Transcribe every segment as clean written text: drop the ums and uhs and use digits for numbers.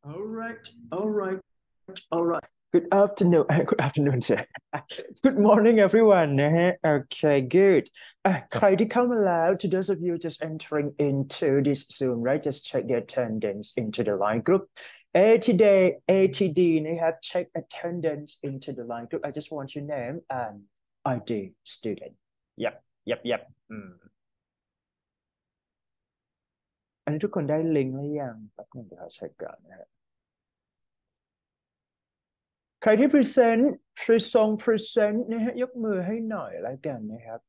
All right, all right, all right. Good afternoon. Good afternoon, sir. Good morning, everyone. Okay, good. ใครที่เข้ามาแล้ว to those of you just entering into this Zoom, right? Just check the attendance into the line group. Today, ATD นะครับ check attendance into the line group. I just want your name and ID student. Yep, yep, yep. อันนี้ทุกคนได้ลิงก์หรือยังแป๊บนึงเดี๋ยวเราเช็คก่อนนะฮะ ใครที่ present นะฮะยกมือให้หน่อยแล้วกันนะครับ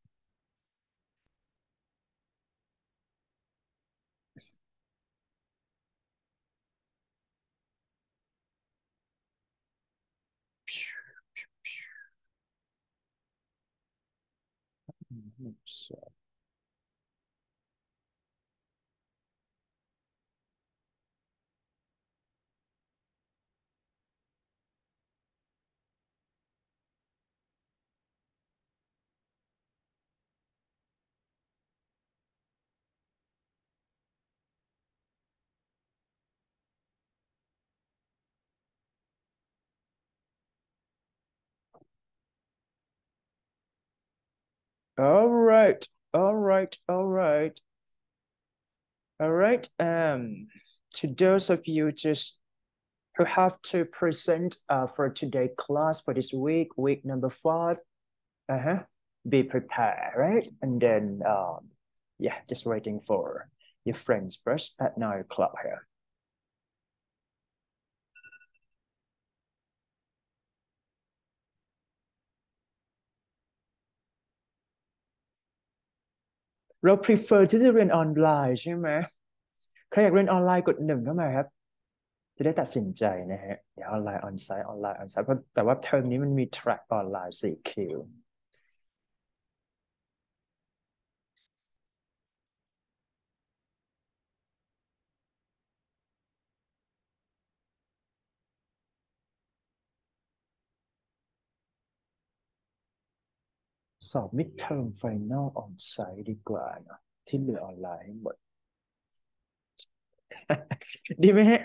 all right all right all right all right to those of you just who have to present for today class for this week number 5, uh-huh, be prepared, right? And then yeah, just waiting for your friends first at 9 o'clock here. เรา prefer ที่จะเรียนออนไลน์ใช่ไหมใครอยากเรียนออนไลน์กด 1เข้ามาครับจะได้ตัดสินใจนะฮะเดี๋ยวออนไลน์ออนไซต์ออนไลน์ออนไซต์เพราะแต่ว่าเทอมนี้มันมี track ออนไลน์4คิวสอบ midterm final on site ดีกว่าเนอะที่เหลือออนไลน์ให้หมดดีไหมฮะ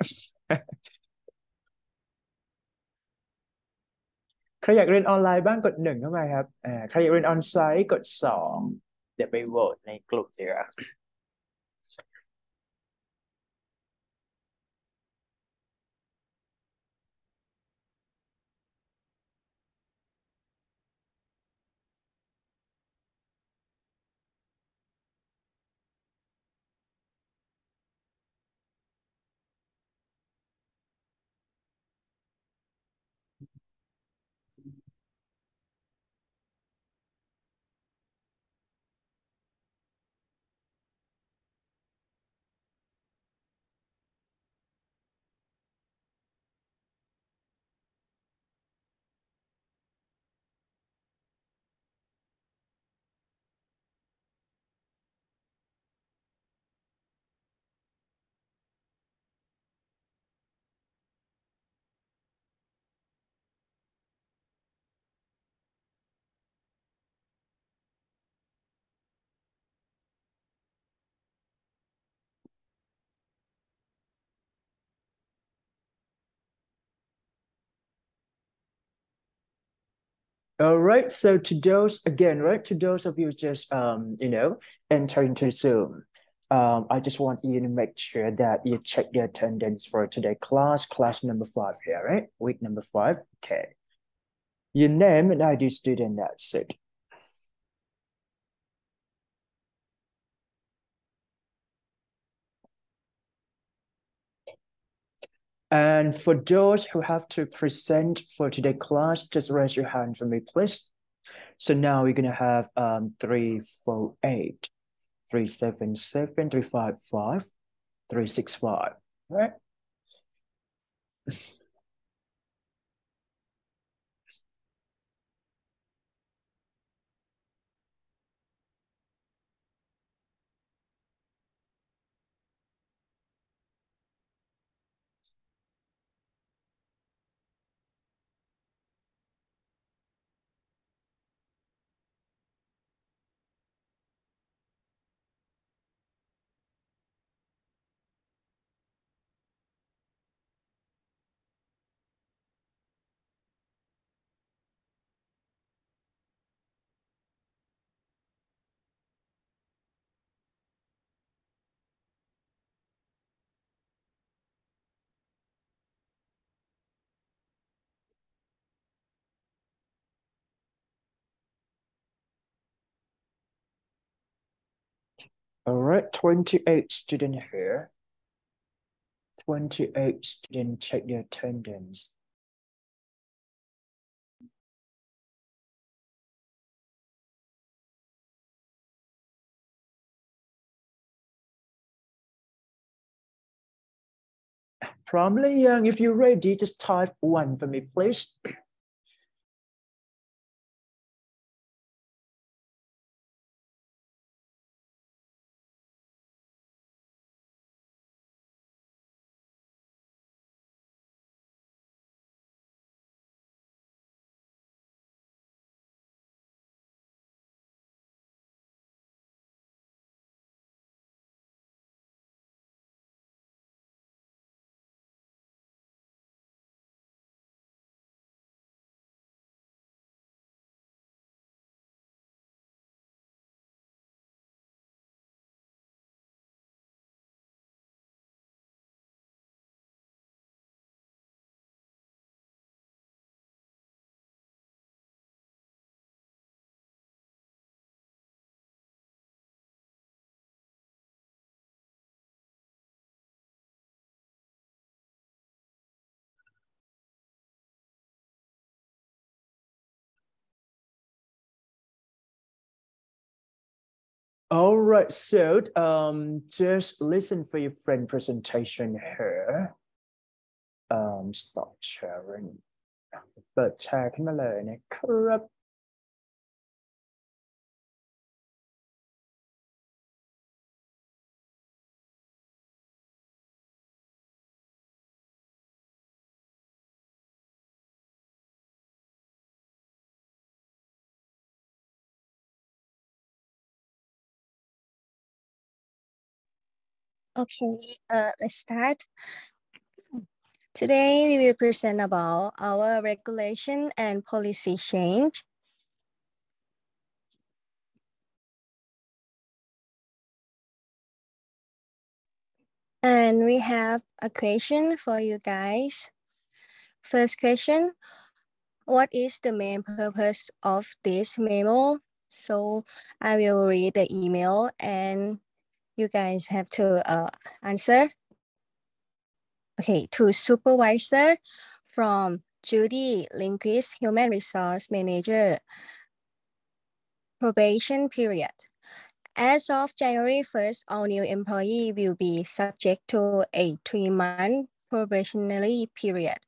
ใครอยากเรียนออนไลน์บ้างกด 1เข้ามาครับใครอยากเรียนออนไซต์กด 2เดี๋ยวไปโหวตในกลุ่มเดียว All right. So to those again, right? To those of you just entering to Zoom, I just want you to make sure that you check the attendance for today class number 5 here, right? Week number 5. Okay. Your name and ID student, that's it. And for those who have to present for today class, just raise your hand for me, please. So now we're gonna have 348, 377, 355, 365. Right? All right, 28 student here. 28 student, check your attendance. From Young, if you're ready, just type one for me, please. All right, so just listen for your friend presentation here. Stop sharing เปิดแชร์ขึ้นมาเลยนะครับ Okay, let's start. Today we will present about our regulation and policy change. And we have a question for you guys. First question, what is the main purpose of this memo? So I will read the email and you guys have to answer. Okay, to supervisor from Judy Lindquist, Human Resource Manager, probation period. As of January 1st, all new employees will be subject to a 3-month probationary period.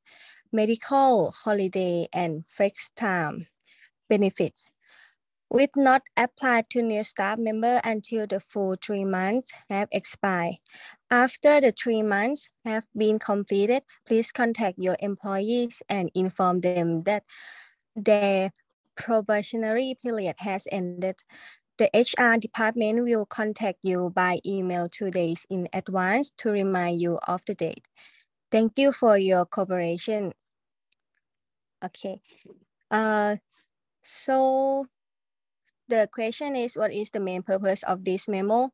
Medical, holiday, and flex time benefits will not apply to new staff members until the full 3 months have expired. After the 3 months have been completed, please contact your employees and inform them that their probationary period has ended. The HR department will contact you by email 2 days in advance to remind you of the date. Thank you for your cooperation. Okay. So the question is, what is the main purpose of this memo?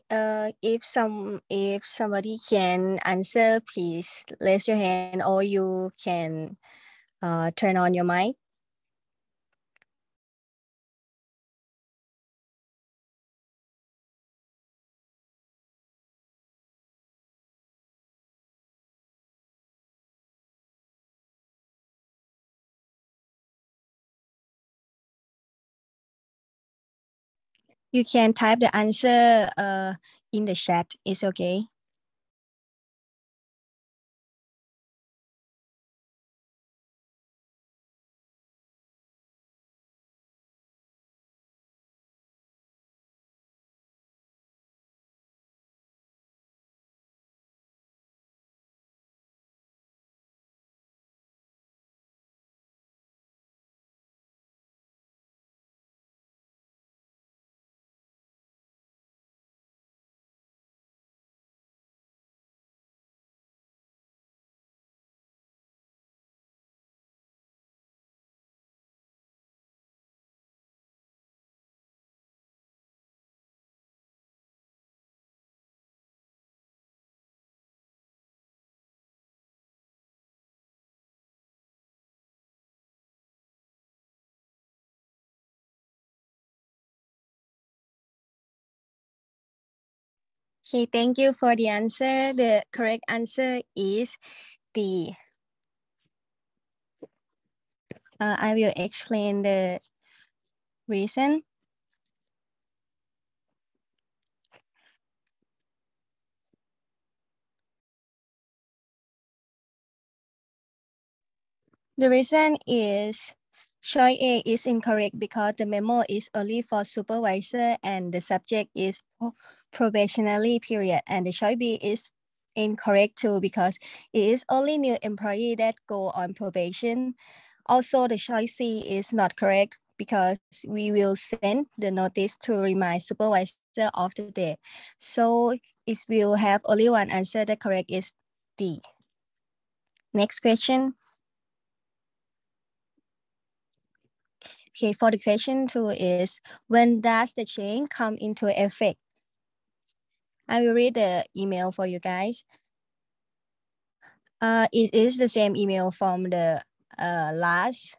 If somebody can answer, please raise your hand or you can turn on your mic. You can type the answer in the chat. It's okay. Okay, thank you for the answer. The correct answer is D. I will explain the reason. The reason is choice A is incorrect because the memo is only for supervisor and the subject is probationary period, and the choice B is incorrect too because it is only new employee that go on probation. Also, the choice C is not correct because we will send the notice to remind supervisor of the day. So it will have only one answer. The correct is D. Next question. Okay, for the question 2 is, when does the change come into effect? I will read the email for you guys. It is the same email from the last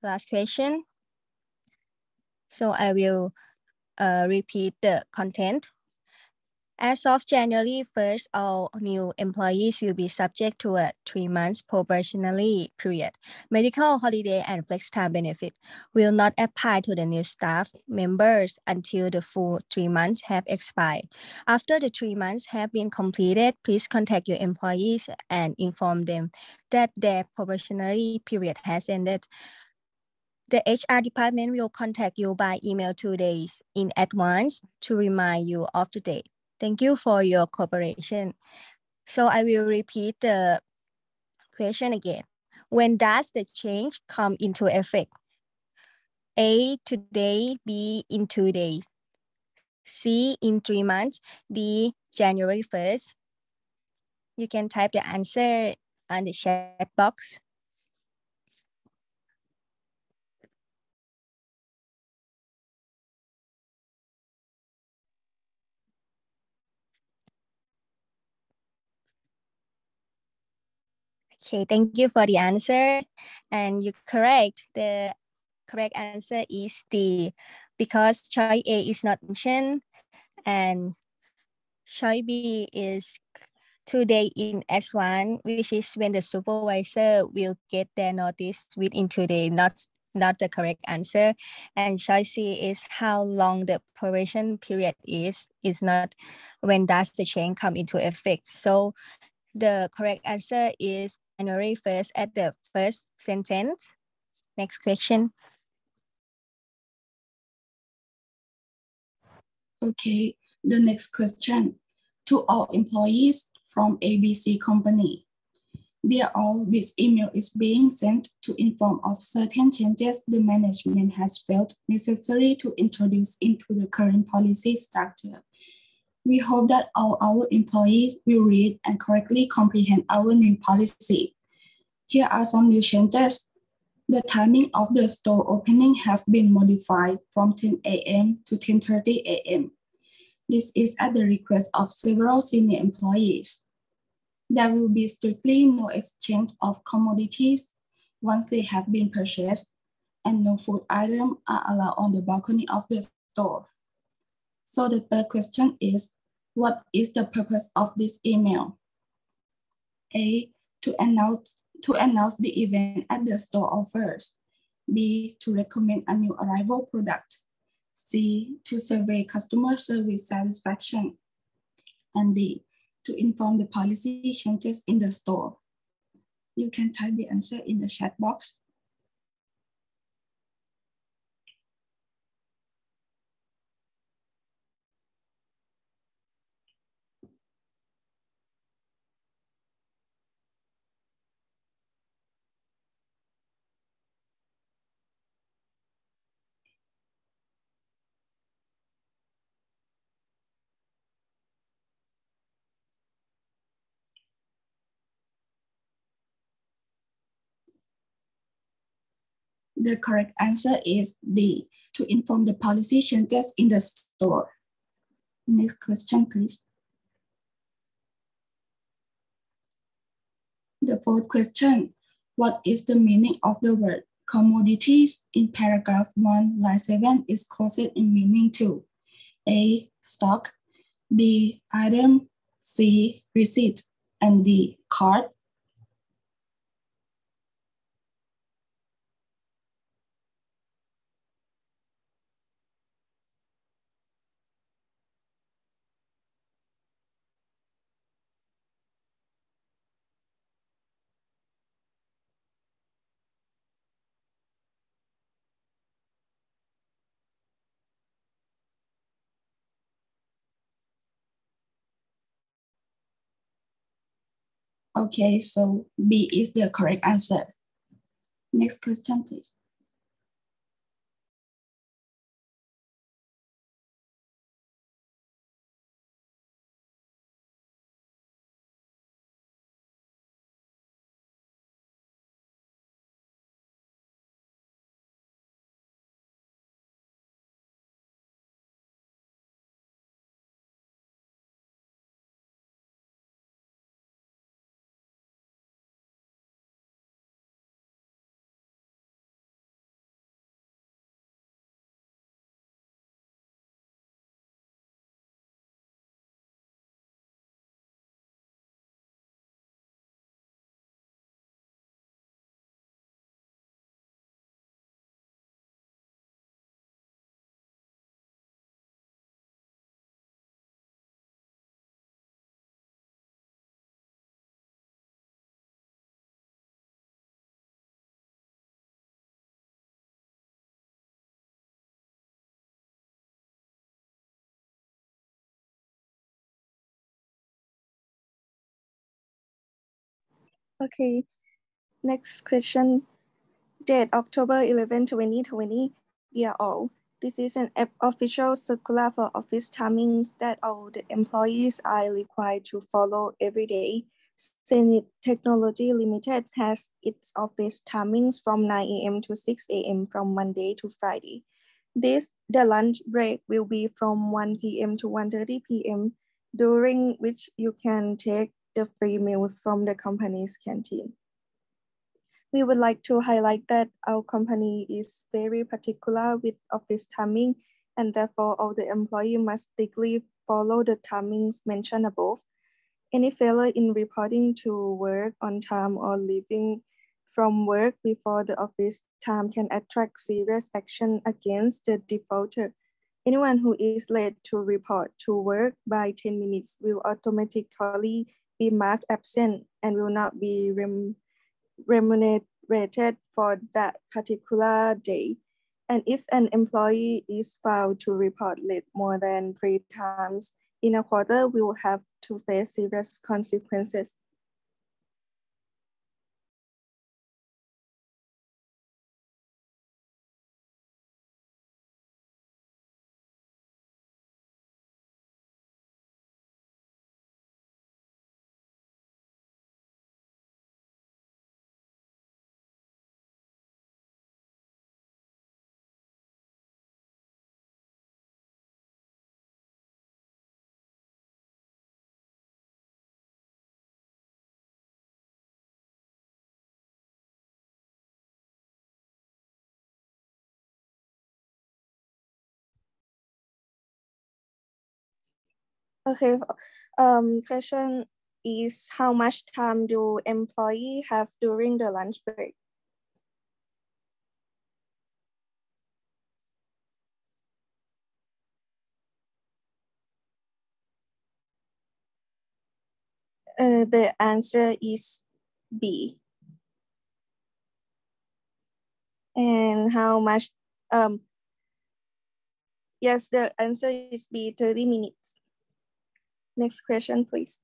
question. So I will repeat the content. As of January 1st, all new employees will be subject to a 3-month probationary period. Medical, holiday, and flex time benefit will not apply to the new staff members until the full 3 months have expired. After the 3 months have been completed, please contact your employees and inform them that their probationary period has ended. The HR department will contact you by email 2 days in advance to remind you of the date. Thank you for your cooperation. So I will repeat the question again. When does the change come into effect? A, today, B, in 2 days, C, in 3 months, D, January 1st. You can type the answer on the chat box. Okay, thank you for the answer. And you're correct. The correct answer is D, because choice A is not mentioned and choice B is 2 days in S1, which is when the supervisor will get their notice within 2 days, not the correct answer. And choice C is how long the probation period is not when does the change come into effect. So the correct answer is January 1st at the first sentence. Next question. Okay, the next question. To all employees from ABC company. Dear all, this email is being sent to inform of certain changes the management has felt necessary to introduce into the current policy structure. We hope that all our employees will read and correctly comprehend our new policy. Here are some new changes. The timing of the store opening has been modified from 10 a.m. to 10:30 a.m. This is at the request of several senior employees. There will be strictly no exchange of commodities once they have been purchased, and no food items are allowed on the balcony of the store. So the third question is, what is the purpose of this email? A, to announce the event at the store offers. B, to recommend a new arrival product. C, to survey customer service satisfaction. And D, to inform the policy changes in the store. You can type the answer in the chat box. The correct answer is D, to inform the policy changes in the store. Next question, please. The fourth question, what is the meaning of the word commodities in paragraph 1, line 7 is closed in meaning 2? A, stock, B. Item, C. Receipt, and D. Card. Okay, so B is the correct answer. Next question, please. Okay, next question. Date October 11, 2020. Dear all, this is an official circular for office timings that all the employees are required to follow every day. Zenith Technology Limited has its office timings from 9 a.m. to 6 a.m. from Monday to Friday. The lunch break will be from 1 p.m. to 1:30 p.m., during which you can take the free meals from the company's canteen. We would like to highlight that our company is very particular with office timing, and therefore all the employee must strictly follow the timings mentioned above. Any failure in reporting to work on time or leaving from work before the office time can attract serious action against the defaulter. Anyone who is late to report to work by 10 minutes will automatically be marked absent and will not be remunerated for that particular day. And if an employee is found to report late more than 3 times in a quarter, we will have to face serious consequences. Okay, question is how much time do employee have during the lunch break? The answer is B. And how much, yes, the answer is B, 30 minutes. Next question, please.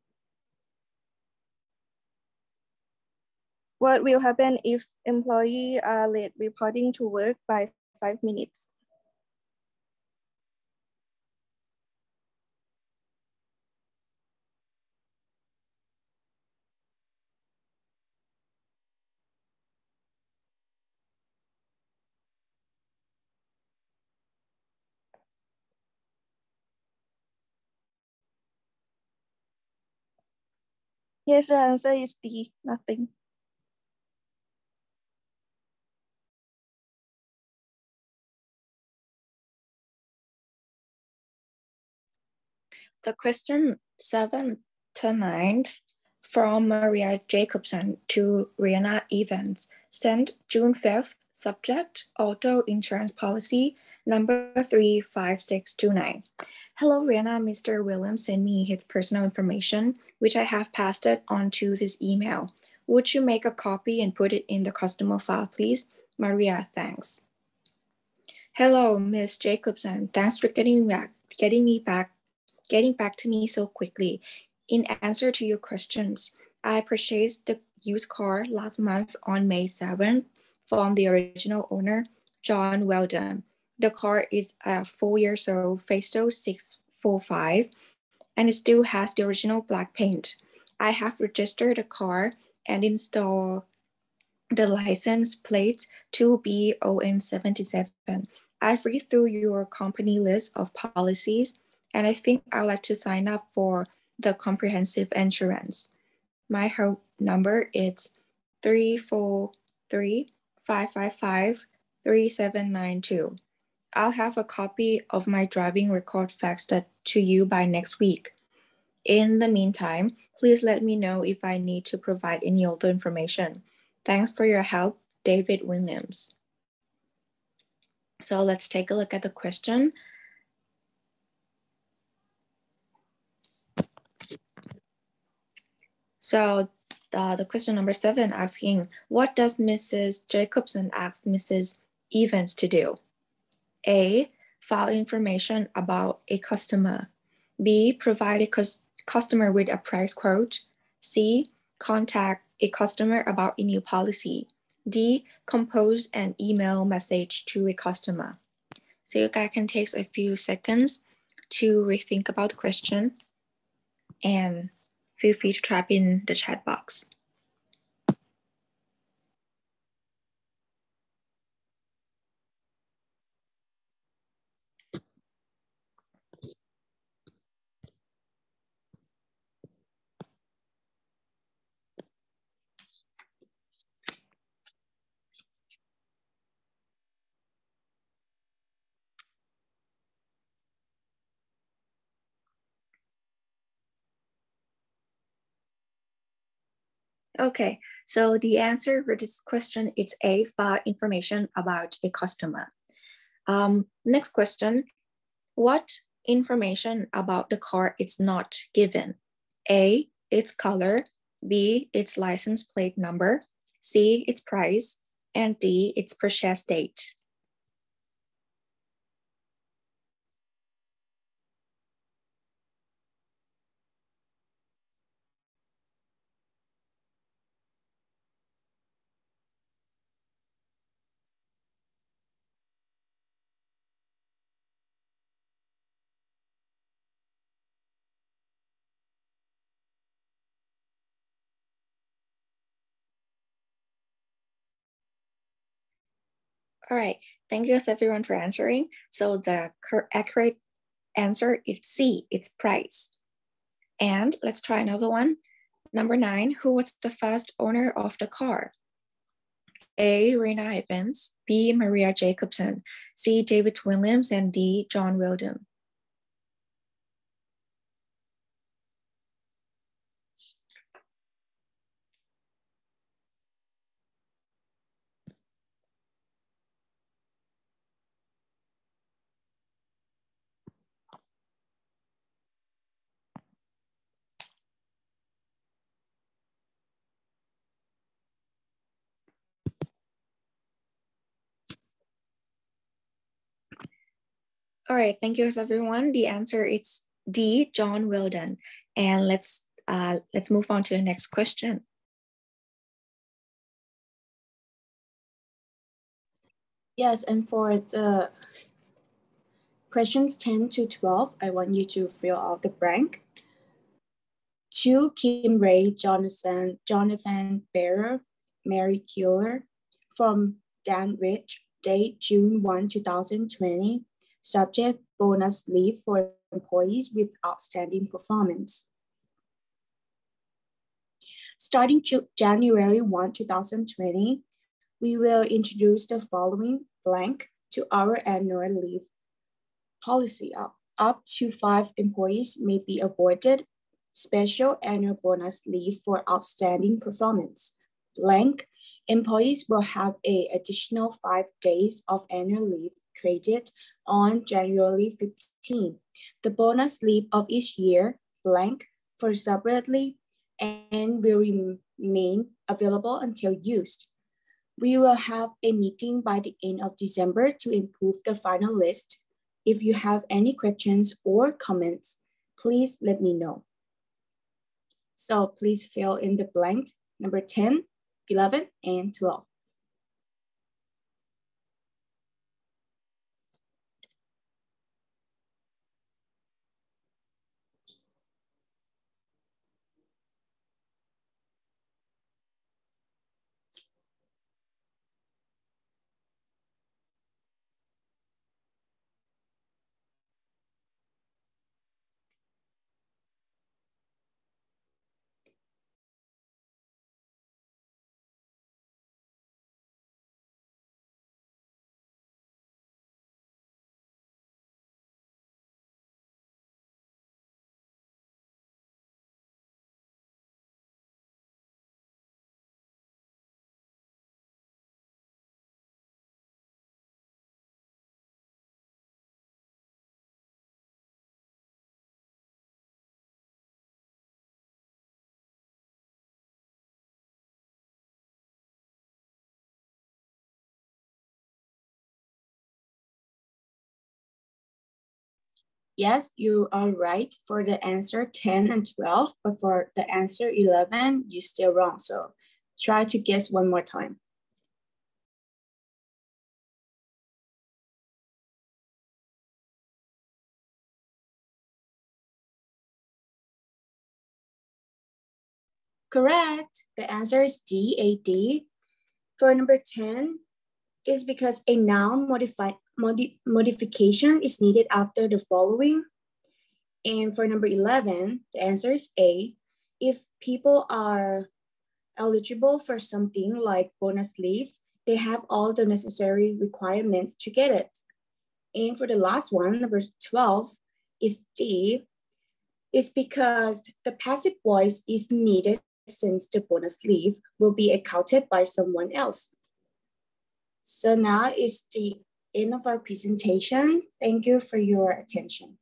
What will happen if employee are late reporting to work by 5 minutes? Yes, the answer is D, nothing. The question 7 to 9 from Maria Jacobson to Rihanna Evans, sent June 5th, subject, auto insurance policy, number 35629. Hello, Rihanna. Mr. Williams sent me his personal information, which I have passed it on to this email. Would you make a copy and put it in the customer file, please? Maria, thanks. Hello, Ms. Jacobson. Thanks for getting back to me so quickly. In answer to your questions, I purchased the used car last month on May 7th from the original owner, John Weldon. The car is a 4 years old Festo 645 and it still has the original black paint. I have registered the car and installed the license plate to BON77. I've read through your company list of policies and I think I'd like to sign up for the comprehensive insurance. My help number is 343-555-3792. I'll have a copy of my driving record faxed to you by next week. In the meantime, please let me know if I need to provide any other information. Thanks for your help, David Williams. So let's take a look at the question. So the question number 7 asking, what does Mrs. Jacobson ask Mrs. Evans to do? A, file information about a customer. B, provide a customer with a price quote. C, contact a customer about a new policy. D, compose an email message to a customer. So you guys can take a few seconds to rethink about the question and feel free to type in the chat box. Okay, so the answer for this question is A, file information about a customer. Next question, what information about the car is not given? A, its color, B, its license plate number, C, its price, and D, its purchase date. All right, thank you everyone for answering. So the accurate answer is C, its price. And let's try another one. Number 9, who was the first owner of the car? A, Rena Evans, B, Maria Jacobson, C, David Williams, and D, John Weldon. All right, thank you everyone. The answer is D, John Weldon. And let's move on to the next question. Yes, and for the questions 10 to 12, I want you to fill out the blank. To Kim Ray, Jonathan Bearer, Mary Keeler, from Dan Rich, date June 1, 2020. Subject, bonus leave for employees with outstanding performance. Starting January 1, 2020, we will introduce the following blank to our annual leave policy up to 5 employees may be awarded special annual bonus leave for outstanding performance. Blank, employees will have an additional 5 days of annual leave credited on January 15. The bonus leave of each year, blank, for separately and will remain available until used. We will have a meeting by the end of December to improve the final list. If you have any questions or comments, please let me know. So please fill in the blank number 10, 11, and 12. Yes, you are right for the answer 10 and 12, but for the answer 11, you're still wrong. So try to guess one more time. Correct. The answer is D, AD. For number 10, is because a noun modification is needed after the following. And for number 11, the answer is A. If people are eligible for something like bonus leave, they have all the necessary requirements to get it. And for the last one, number 12, is D. It's because the passive voice is needed since the bonus leave will be accounted by someone else. So now is the end of our presentation. Thank you for your attention.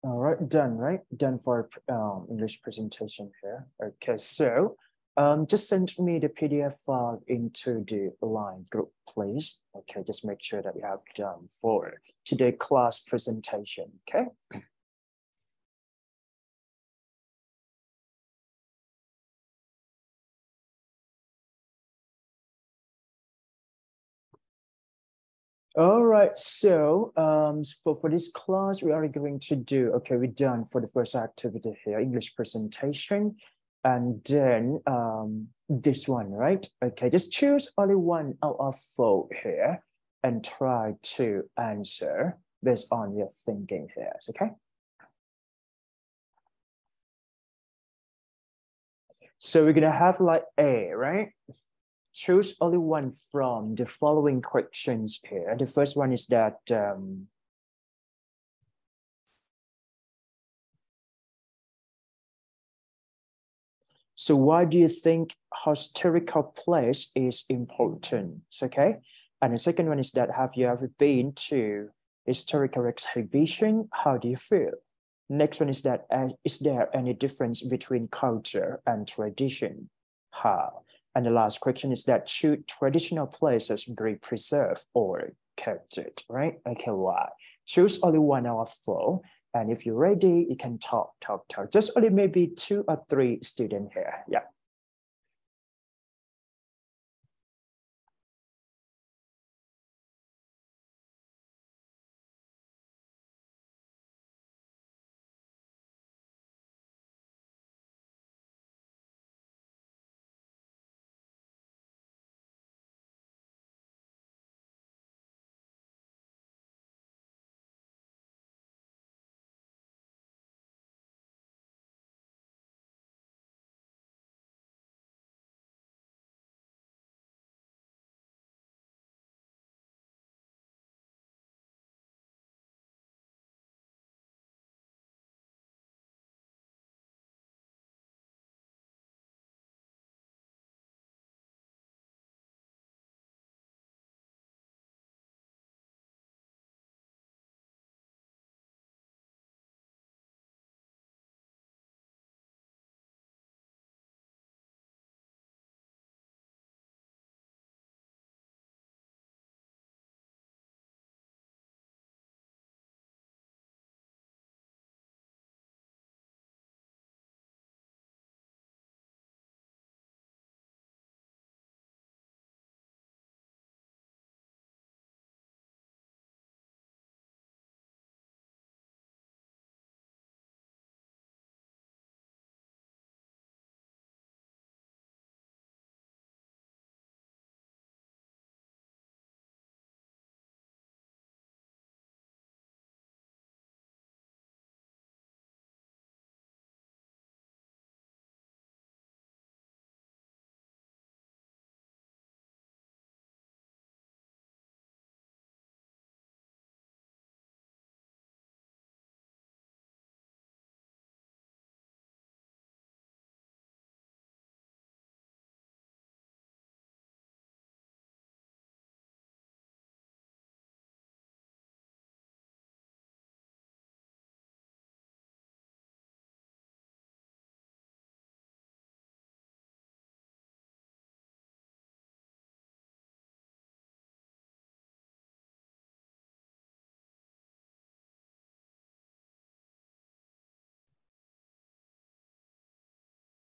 All right, done, right? Done for English presentation here. Okay, so just send me the PDF file into the line group, please. Okay, just make sure that you have done for today class presentation, okay? All right, so for this class, we are going to do, okay, we're done for the first activity here, English presentation, and then this one, right? Okay, just choose only one out of 4 here and try to answer based on your thinking here, okay? So we're gonna have like A, right? Choose only one from the following questions here. The first one is that so why do you think historical place is important? Okay. And the second one is that have you ever been to historical exhibition? How do you feel? Next one is that is there any difference between culture and tradition? How? And the last question is that should traditional places be preserved or kept, right? Okay, why? Choose only one out of 4. And if you're ready, you can talk. Just only maybe 2 or 3 students here. Yeah.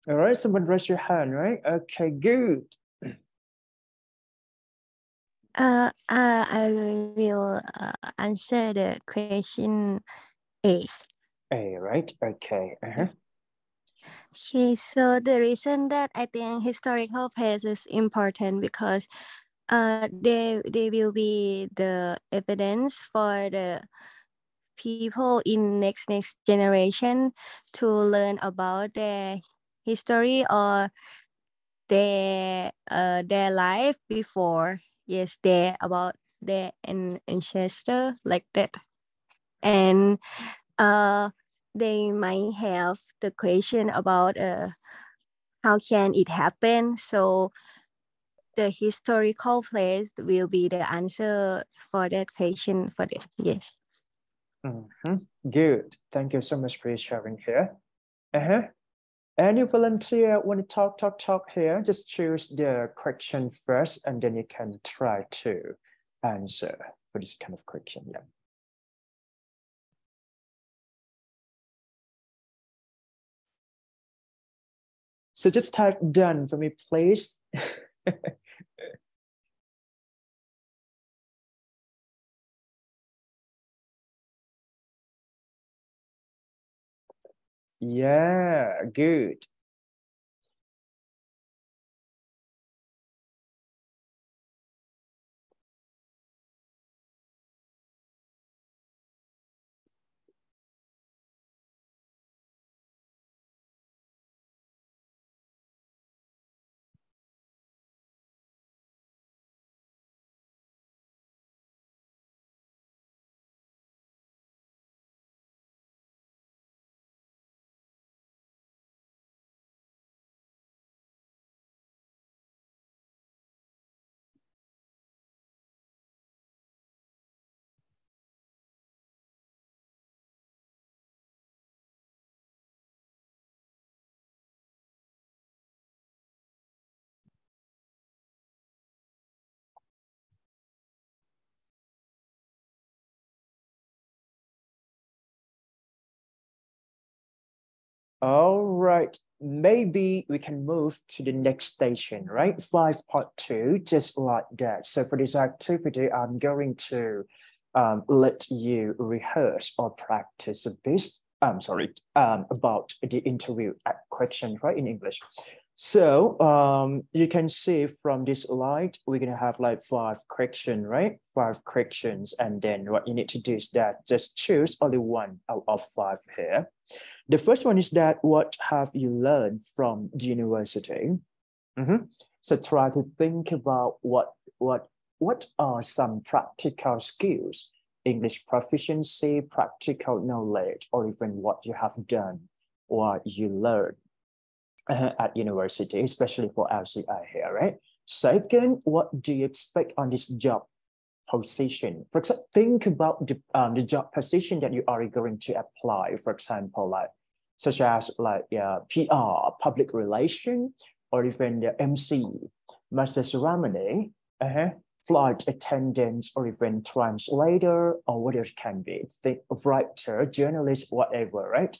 All right, someone raise your hand, right? Okay, good. I will answer the question A. A, right? Okay. Okay, so the reason that I think historical place is important because they will be the evidence for the people in next generation to learn about their history or their life before. Yes, they about their ancestor like that, and uh they might have the question about how can it happen. So the historical place will be the answer for that question for this. Yes. Good. Thank you so much for sharing here. Any volunteer want to talk here? Just choose the question first, and then you can try to answer for this kind of question. Yeah. So just type done for me, please. Yeah, good. All right, maybe we can move to the next station, right? 5.2, just like that. So for this activity, I'm going to let you rehearse or practice a bit. About the interview question, right, in English. So you can see from this slide, we're gonna have like 5 questions, right? 5 questions, and then what you need to do is that just choose only one out of 5 here. The first one is that what have you learned from the university? So try to think about what are some practical skills, English proficiency, practical knowledge, or even what you have done or you learned at university, especially for LCI here, right? Second, what do you expect on this job position? For example, think about the job position that you are going to apply. For example, like such as like PR, public relation, or even the MC, master ceremony, flight attendant, or even translator, or whatever it can be. Think of writer, journalist, whatever, right?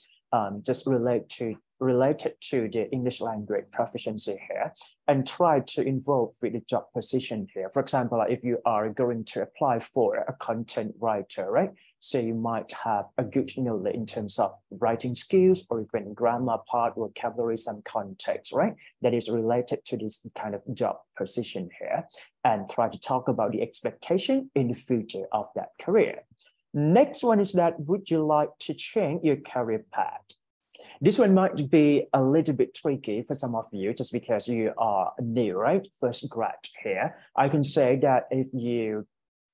Just related to the English language proficiency here, and try to involve with the job position here. For example, if you are going to apply for a content writer, right? So you might have a good knowledge in terms of writing skills or even grammar part, vocabulary, some context, right? That is related to this kind of job position here, and try to talk about the expectation in the future of that career. Next one is that, would you like to change your career path? This one might be a little bit tricky for some of you just because you are new, right? First grad here. I can say that if you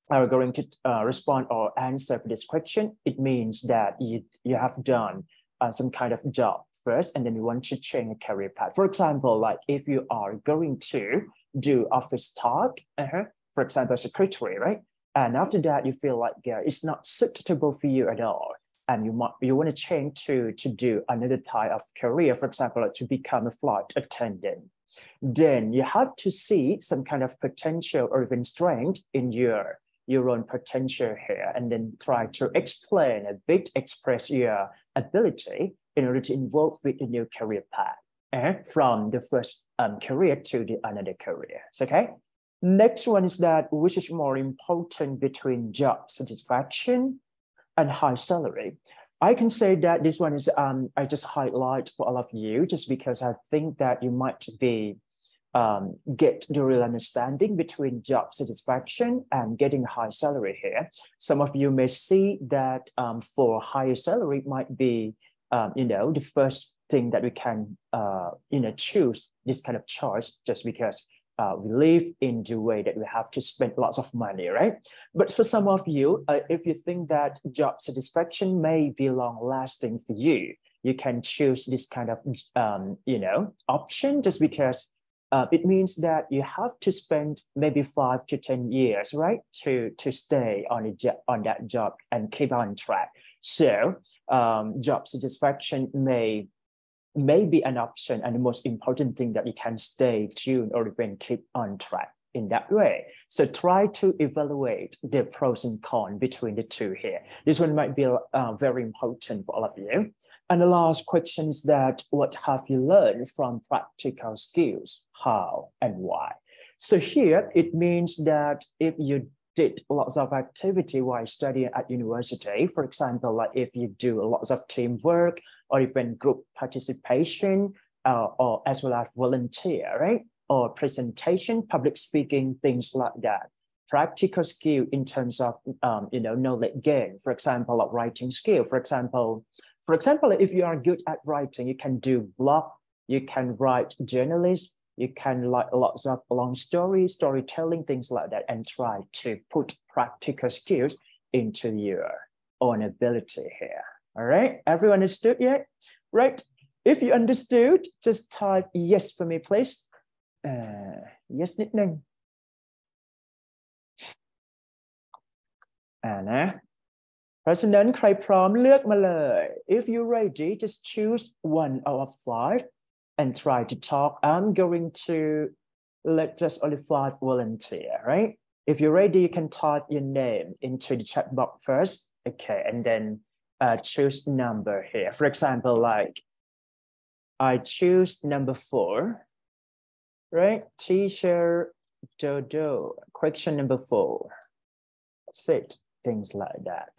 are going to respond or answer for this question, it means that you have done some kind of job first, and then you want to change a career path. For example, like if you are going to do office talk, for example, secretary, right? And after that, you feel like it's not suitable for you at all, and you want to change to do another type of career, for example, like to become a flight attendant. Then you have to see some kind of potential or even strength in your own potential here, and then try to explain a bit, express your ability in order to involve with a new career path. from the first career to the another career. Okay. Next one is that which is more important between job satisfaction and high salary. I can say that this one is I just highlight for all of you just because I think that you might be get the real understanding between job satisfaction and getting a high salary here. Some of you may see that for higher salary might be the first thing that we can choose this kind of choice just because we live in the way that we have to spend lots of money, right? But for some of you, if you think that job satisfaction may be long lasting for you, you can choose this kind of option just because it means that you have to spend maybe 5 to 10 years, right, to stay on that job and keep on track. So job satisfaction may be an option and the most important thing that you can stay tuned or even keep on track in that way. So try to evaluate the pros and cons between the two here. This one might be very important for all of you. And the last question is that what have you learned from practical skills, how and why? So here it means that if you did lots of activity while studying at university, for example, like if you do lots of teamwork or even group participation or as well as volunteer, right? Or presentation, public speaking, things like that. Practical skill in terms of knowledge gain, for example, like writing skill. For example, if you are good at writing, you can do blog, you can write journalist, you can write lots of long stories, storytelling, things like that, and try to put practical skills into your own ability here. All right, everyone understood yet? Right. If you understood, just type yes for me, please. Yes นิดนึงเพราะฉะนั้นใครพร้อมเลือกมาเลย If you're ready, just choose 1 out of 5 and try to talk. I'm going to let just only 5 volunteer, right? If you're ready, you can type your name into the chat box first. Okay, and then choose number here. For example, like I choose number 4. Right, teacher Dodo, question number 4. That's it, things like that.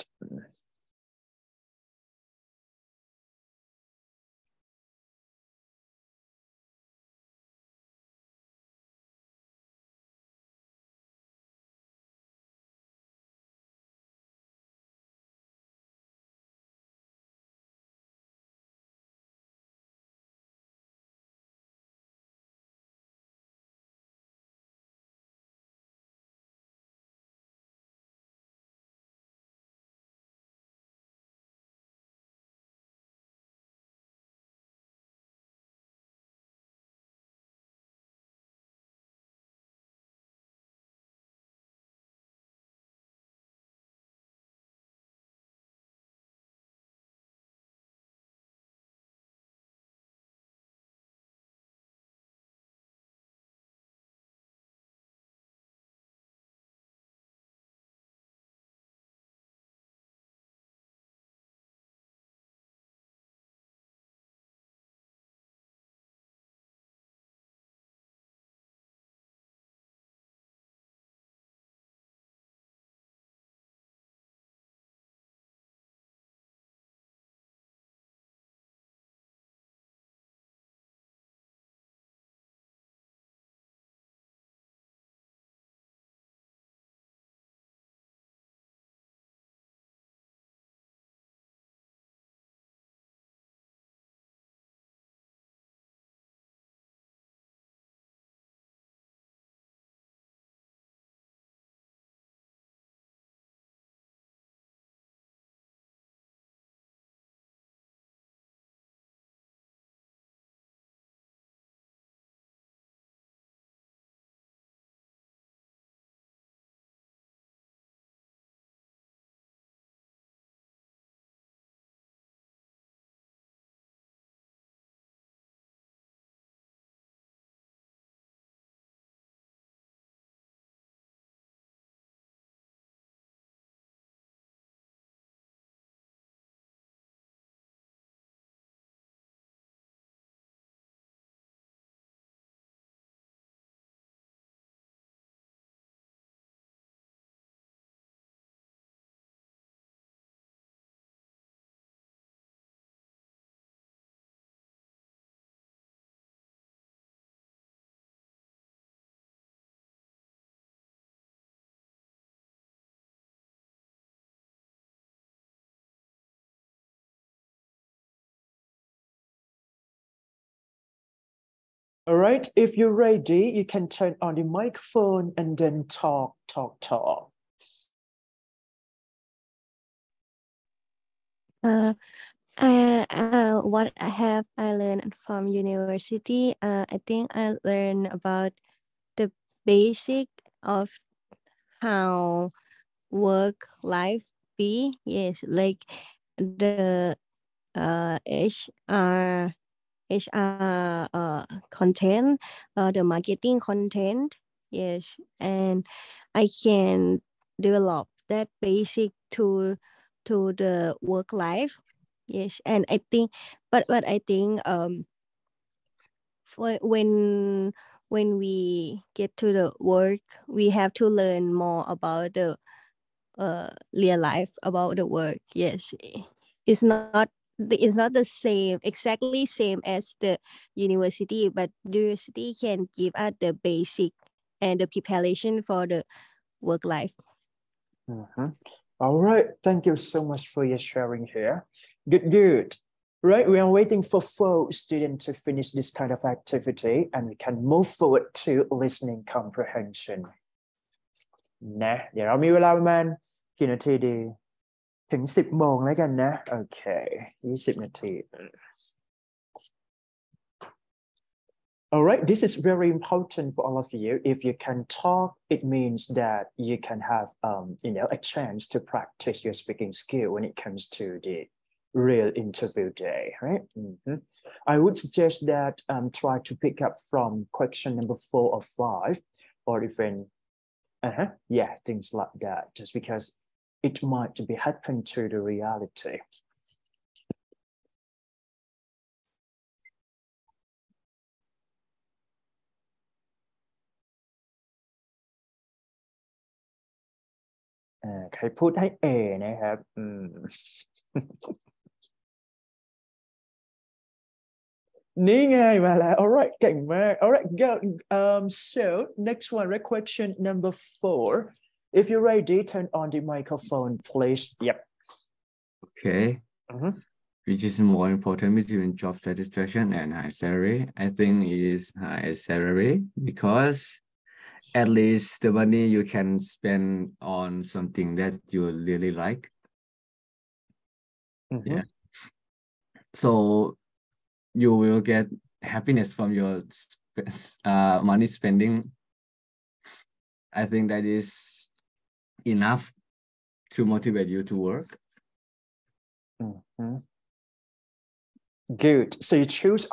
All right, if you're ready, you can turn on the microphone and then talk. What I learned from university, I think I learned about the basic of how work life be. Yes, like the HR content, the marketing content. Yes, and I can develop that basic to the work life. Yes, and I think, but I think for when we get to the work, we have to learn more about the real life about the work. Yes, it's not the same exactly same as the university, but the university can give us the basic and the preparation for the work life. All right, thank you so much for your sharing here. Good. Right, we are waiting for 4 students to finish this kind of activity and we can move forward to listening comprehension นะเดี๋ยวเรามีเวลาประมาณกี่นาทีดีถึง10 โมงแล้วกันนะโอเค20 นาที All right, this is very important for all of you. If you can talk, it means that you can have, a chance to practice your speaking skill when it comes to the real interview day, right? I would suggest that try to pick up from question number 4 or 5, or even, things like that, just because it might be happen to the reality. Okay, ใครพูดให้ A นะครับ นี่ไงมาแล้ว all right เก่งมาก all right go so next one right question number 4 if you're ready turn on the microphone please yep Okay. Which is more important between job satisfaction and high salary? I think it is high salary because at least the money you can spend on something that you really like. Yeah. So you will get happiness from your money spending. I think that is enough to motivate you to work. Good. So you choose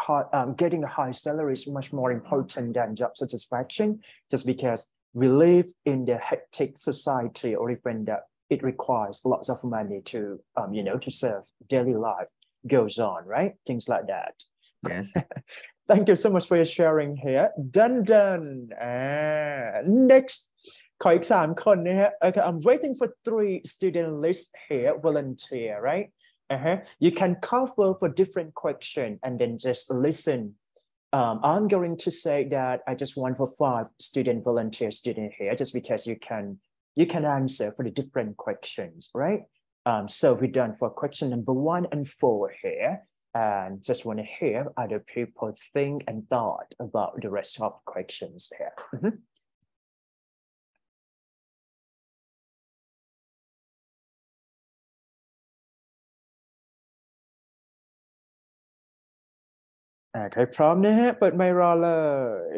getting a high salary is much more important than job satisfaction, just because we live in the hectic society, or even that it requires lots of money to, to serve daily life goes on, right? Things like that. Yes. Thank you so much for your sharing here. Done. Next, ขออีก 3 คนนะฮะ Okay, I'm waiting for 3 student list here, volunteer, right? You can cover for different question and then just listen. I'm going to say that I just want for 5 volunteer student here, just because you can answer for the different questions, right? So we're done for question number 1 and 4 here, and just want to hear other people think and thought about the rest of questions here. Okay, พร้อมนะฮะ เปิดไมค์รอเลย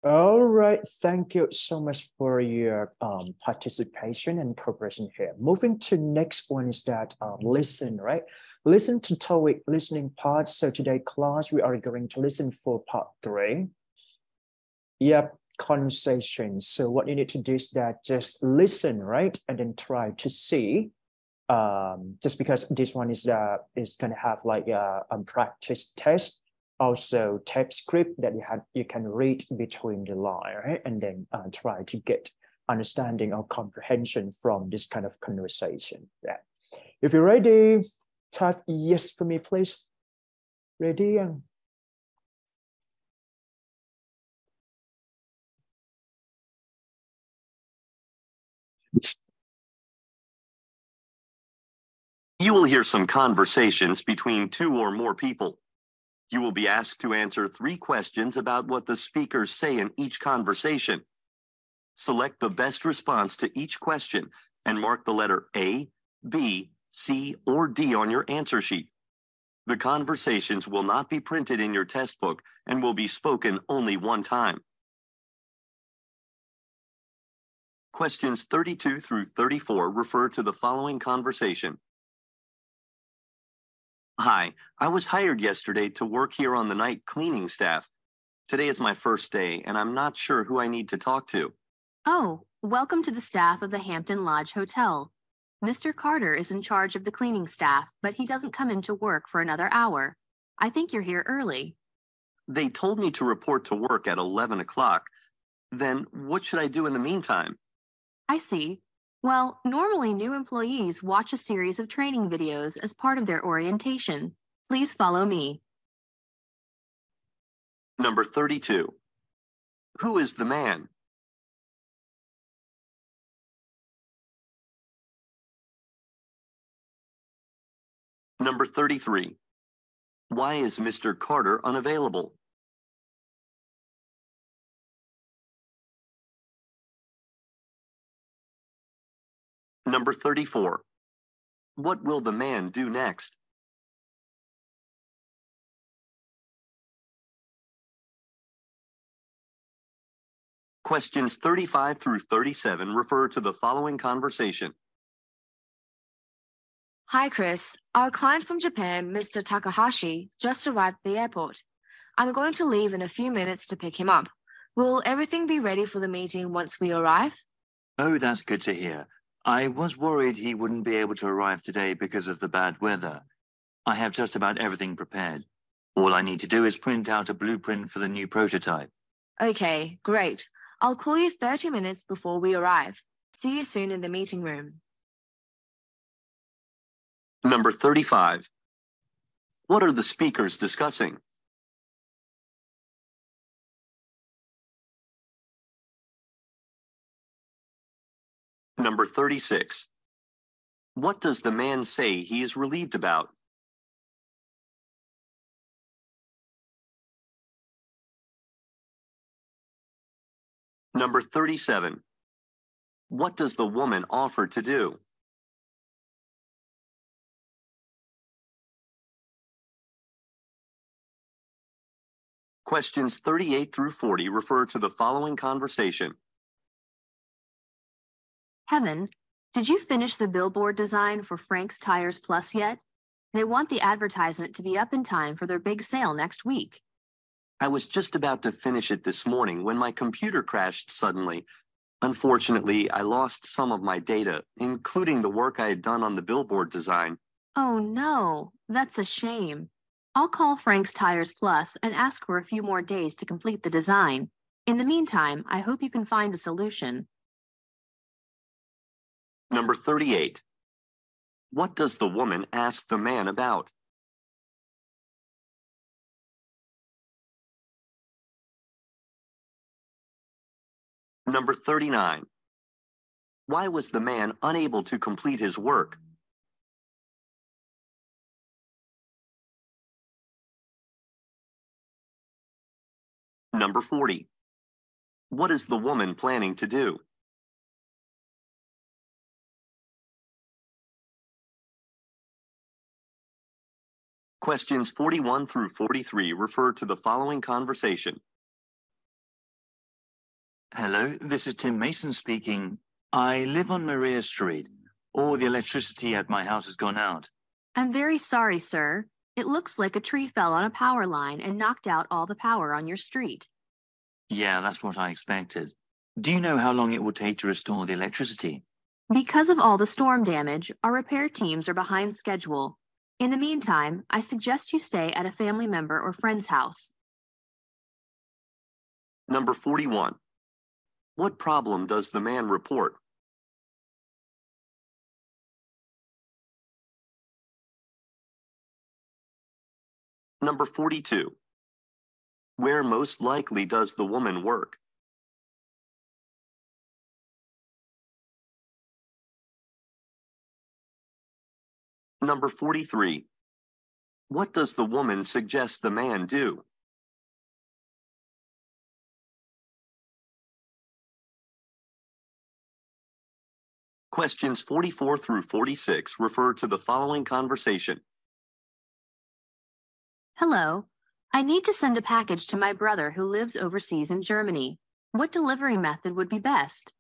All right, thank you so much for your participation and cooperation here. Moving to next one is that listen, right? Listen to TOEIC listening part. So today class, we are going to listen for part 3. Yep, conversation. So what you need to do is that just listen, right? And then try to see. Just because this one is gonna have like a practice test, also type script that you can read between the line, right? And then try to get understanding or comprehension from this kind of conversation. Yeah. If you're ready, type yes for me, please. Ready? You will hear some conversations between 2 or more people. You will be asked to answer 3 questions about what the speakers say in each conversation. Select the best response to each question and mark the letter A, B, C, or D on your answer sheet. The conversations will not be printed in your test book and will be spoken only one time. Questions 32 through 34 refer to the following conversation. Hi, I was hired yesterday to work here on the night cleaning staff. Today is my first day, and I'm not sure who I need to talk to. Oh, welcome to the staff of the Hampton Lodge Hotel. Mr. Carter is in charge of the cleaning staff, but he doesn't come into work for another hour. I think you're here early. They told me to report to work at 11 o'clock. Then what should I do in the meantime? I see. Well, normally new employees watch a series of training videos as part of their orientation. Please follow me. Number 32. Who is the man? Number 33. Why is Mr. Carter unavailable? Number 34. What will the man do next? Questions 35 through 37 refer to the following conversation. Hi, Chris. Our client from Japan, Mr. Takahashi, just arrived at the airport. I'm going to leave in a few minutes to pick him up. Will everything be ready for the meeting once we arrive? Oh, that's good to hear. I was worried he wouldn't be able to arrive today because of the bad weather. I have just about everything prepared. All I need to do is print out a blueprint for the new prototype. Okay, great. I'll call you 30 minutes before we arrive. See you soon in the meeting room. Number 35. What are the speakers discussing? Number 36. What does the man say he is relieved about? Number 37. What does the woman offer to do? Questions 38 through 40 refer to the following conversation. Kevin, did you finish the billboard design for Frank's Tires Plus yet? They want the advertisement to be up in time for their big sale next week. I was just about to finish it this morning when my computer crashed suddenly. Unfortunately, I lost some of my data, including the work I had done on the billboard design. Oh no, that's a shame. I'll call Frank's Tires Plus and ask for a few more days to complete the design. In the meantime, I hope you can find a solution. Number 38. What does the woman ask the man about? Number 39. Why was the man unable to complete his work? Number 40. What is the woman planning to do? Questions 41 through 43 refer to the following conversation. Hello, this is Tim Mason speaking. I live on Maria Street. All the electricity at my house has gone out. I'm very sorry, sir. It looks like a tree fell on a power line and knocked out all the power on your street. Yeah, that's what I expected. Do you know how long it will take to restore the electricity? Because of all the storm damage, our repair teams are behind schedule. In the meantime, I suggest you stay at a family member or friend's house. Number 41. What problem does the man report? Number 42. Where most likely does the woman work? Number 43. What does the woman suggest the man do? Questions 44 through 46 refer to the following conversation. Hello. I need to send a package to my brother who lives overseas in Germany. What delivery method would be best?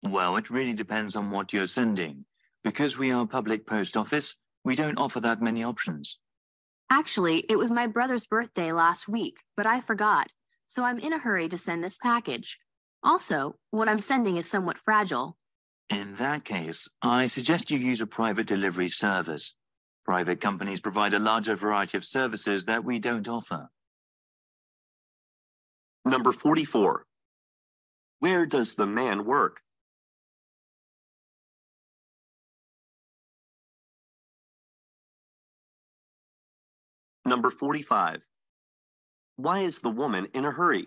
Well, it really depends on what you're sending. Because we are a public post office, we don't offer that many options. Actually, it was my brother's birthday last week, but I forgot, so I'm in a hurry to send this package. Also, what I'm sending is somewhat fragile. In that case, I suggest you use a private delivery service. Private companies provide a larger variety of services that we don't offer. Number 44. Where does the man work? Number 45. Why is the woman in a hurry?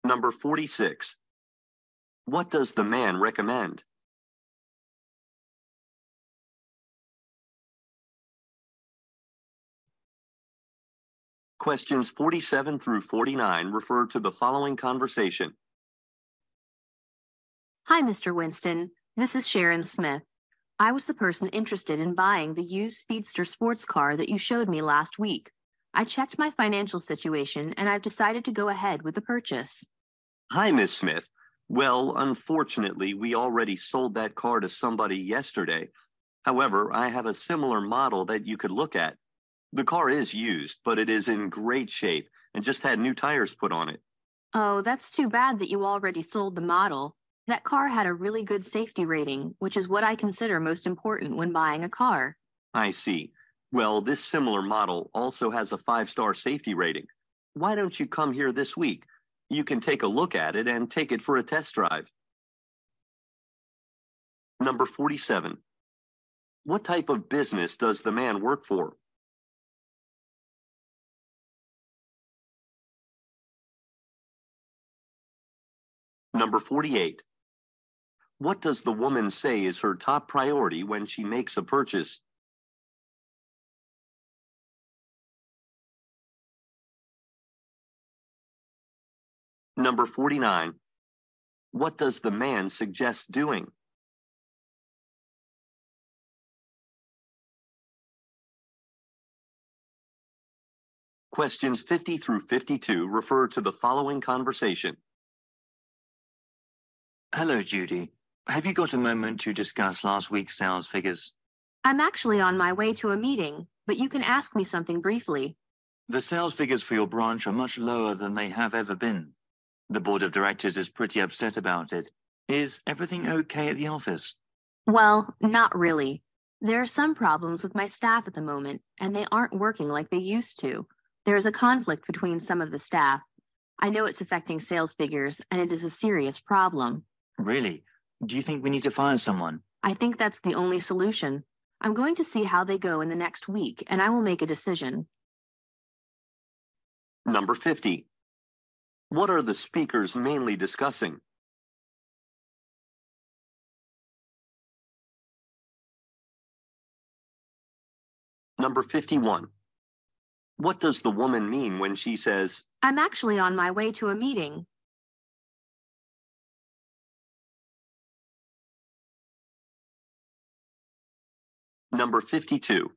Number 46. What does the man recommend? Questions 47 through 49 refer to the following conversation. Hi, Mr. Winston. This is Sharon Smith. I was the person interested in buying the used Speedster sports car that you showed me last week. I checked my financial situation and I've decided to go ahead with the purchase. Hi, Miss Smith. Well, unfortunately, we already sold that car to somebody yesterday. However, I have a similar model that you could look at. The car is used, but it is in great shape and just had new tires put on it. Oh, that's too bad that you already sold the model. That car had a really good safety rating, which is what I consider most important when buying a car. I see. Well, this similar model also has a 5-star safety rating. Why don't you come here this week? You can take a look at it and take it for a test drive. Number 47. What type of business does the man work for? Number 48. What does the woman say is her top priority when she makes a purchase? Number 49. What does the man suggest doing? Questions 50 through 52 refer to the following conversation. Hello, Judy. Have you got a moment to discuss last week's sales figures? I'm actually on my way to a meeting, but you can ask me something briefly. The sales figures for your branch are much lower than they have ever been. The board of directors is pretty upset about it. Is everything okay at the office? Well, not really. There are some problems with my staff at the moment, and they aren't working like they used to. There is a conflict between some of the staff. I know it's affecting sales figures, and it is a serious problem. Really? Do you think we need to fire someone? I think that's the only solution. I'm going to see how they go in the next week, and I will make a decision. Number 50. What are the speakers mainly discussing? Number 51. What does the woman mean when she says, I'm actually on my way to a meeting? Number 52.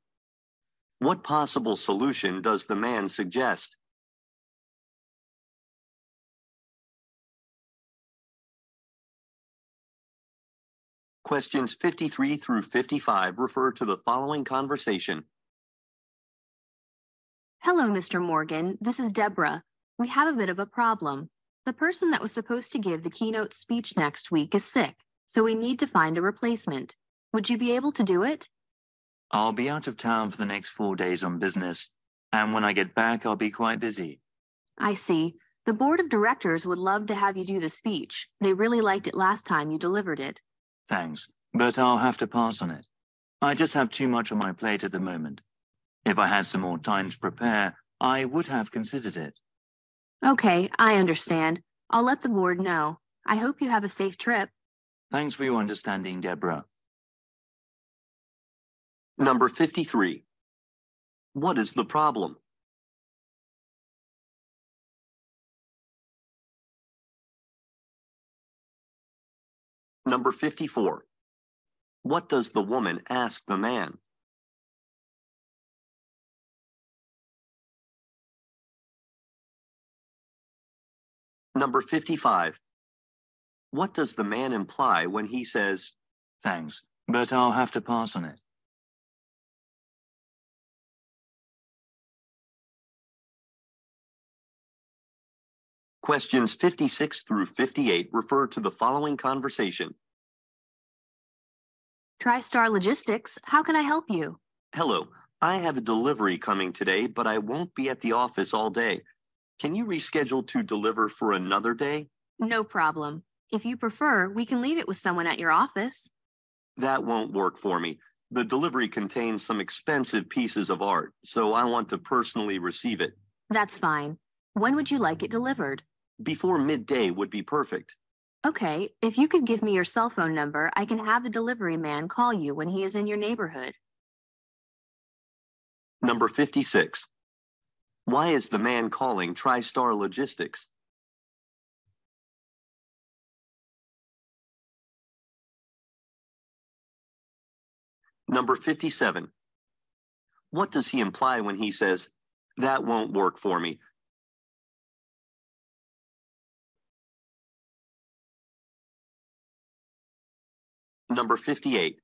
What possible solution does the man suggest? Questions 53 through 55 refer to the following conversation. Hello, Mr. Morgan. This is Deborah. We have a bit of a problem. The person that was supposed to give the keynote speech next week is sick, so we need to find a replacement. Would you be able to do it? I'll be out of town for the next 4 days on business, and when I get back, I'll be quite busy. I see. The board of directors would love to have you do the speech. They really liked it last time you delivered it. Thanks, but I'll have to pass on it. I just have too much on my plate at the moment. If I had some more time to prepare, I would have considered it. Okay, I understand. I'll let the board know. I hope you have a safe trip. Thanks for your understanding, Deborah. Number 53. What is the problem? Number 54. What does the woman ask the man? Number 55. What does the man imply when he says, Thanks, but I'll have to pass on it. Questions 56 through 58 refer to the following conversation. TriStar Logistics, how can I help you? Hello, I have a delivery coming today, but I won't be at the office all day. Can you reschedule to deliver for another day? No problem. If you prefer, we can leave it with someone at your office. That won't work for me. The delivery contains some expensive pieces of art, so I want to personally receive it. That's fine. When would you like it delivered? Before midday would be perfect. Okay, if you could give me your cell phone number, I can have the delivery man call you when he is in your neighborhood. Number 56. Why is the man calling TriStar Logistics? Number 57. What does he imply when he says, that won't work for me? Number 58.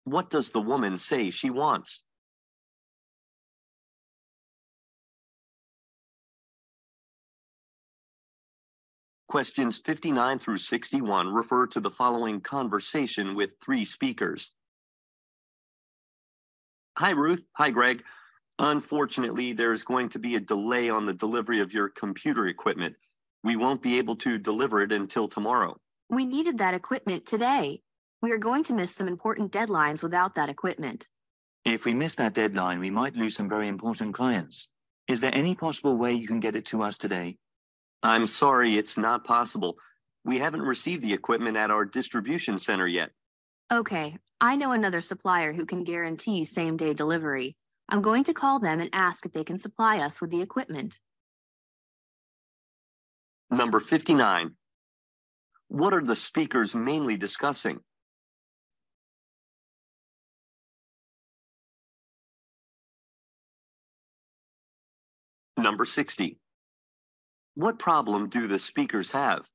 What does the woman say she wants? Questions 59 through 61 refer to the following conversation with three speakers. Hi, Ruth. Hi, Greg. Unfortunately, there's going to be a delay on the delivery of your computer equipment. We won't be able to deliver it until tomorrow. We needed that equipment today. We are going to miss some important deadlines without that equipment. If we miss that deadline, we might lose some very important clients. Is there any possible way you can get it to us today? I'm sorry, it's not possible. We haven't received the equipment at our distribution center yet. Okay, I know another supplier who can guarantee same-day delivery. I'm going to call them and ask if they can supply us with the equipment. Number 59. What are the speakers mainly discussing? Number 60. What problem do the speakers have?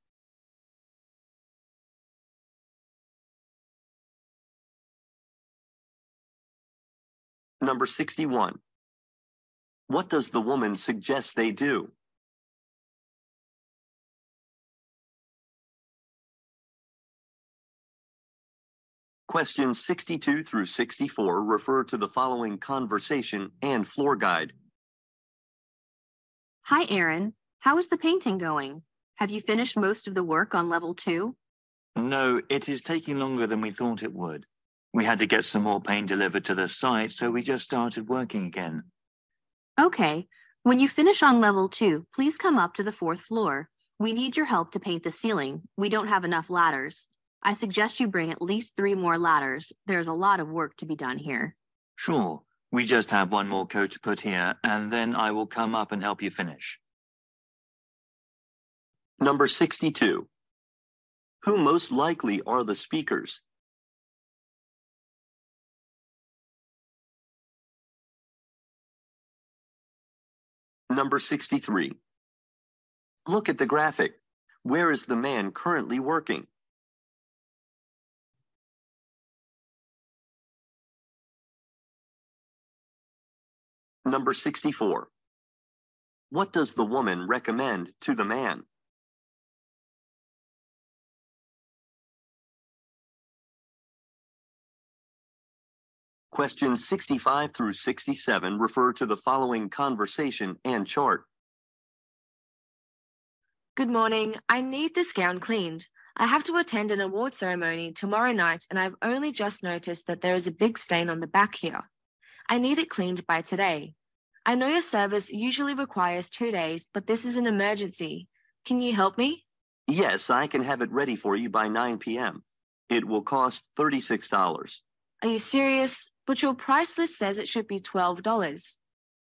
Number 61. What does the woman suggest they do? Questions 62 through 64 refer to the following conversation and floor guide. Hi, Aaron. How is the painting going? Have you finished most of the work on level 2? No, it is taking longer than we thought it would. We had to get some more paint delivered to the site, so we just started working again. Okay. When you finish on level 2, please come up to the 4th floor. We need your help to paint the ceiling. We don't have enough ladders. I suggest you bring at least 3 more ladders. There's a lot of work to be done here. Sure. We just have one more coat to put here, and then I will come up and help you finish. Number 62. Who most likely are the speakers? Number 63. Look at the graphic. Where is the man currently working? Number 64. What does the woman recommend to the man? Questions 65 through 67 refer to the following conversation and chart. Good morning. I need this gown cleaned. I have to attend an award ceremony tomorrow night, and I've only just noticed that there is a big stain on the back here. I need it cleaned by today. I know your service usually requires 2 days, but this is an emergency. Can you help me? Yes, I can have it ready for you by 9 p.m. It will cost $36. Are you serious? But your price list says it should be $12.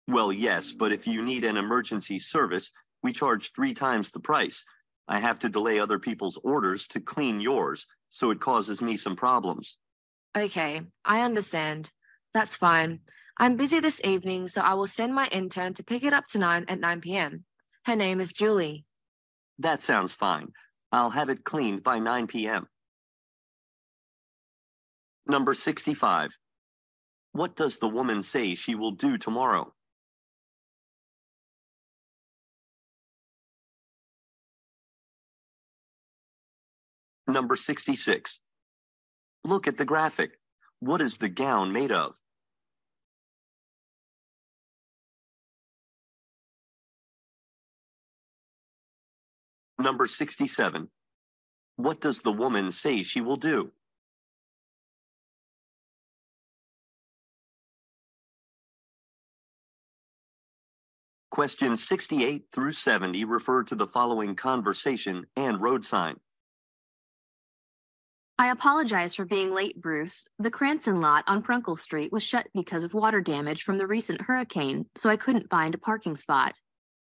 Well, yes, but if you need an emergency service, we charge 3 times the price. I have to delay other people's orders to clean yours, so it causes me some problems. Okay, I understand. That's fine. I'm busy this evening, so I will send my intern to pick it up tonight at 9 p.m. Her name is Julie. That sounds fine. I'll have it cleaned by 9 p.m. Number 65. What does the woman say she will do tomorrow? Number 66. Look at the graphic. What is the gown made of? Number 67. What does the woman say she will do? Questions 68 through 70 refer to the following conversation and road sign. I apologize for being late, Bruce. The Cranston lot on Prunkle Street was shut because of water damage from the recent hurricane, so I couldn't find a parking spot.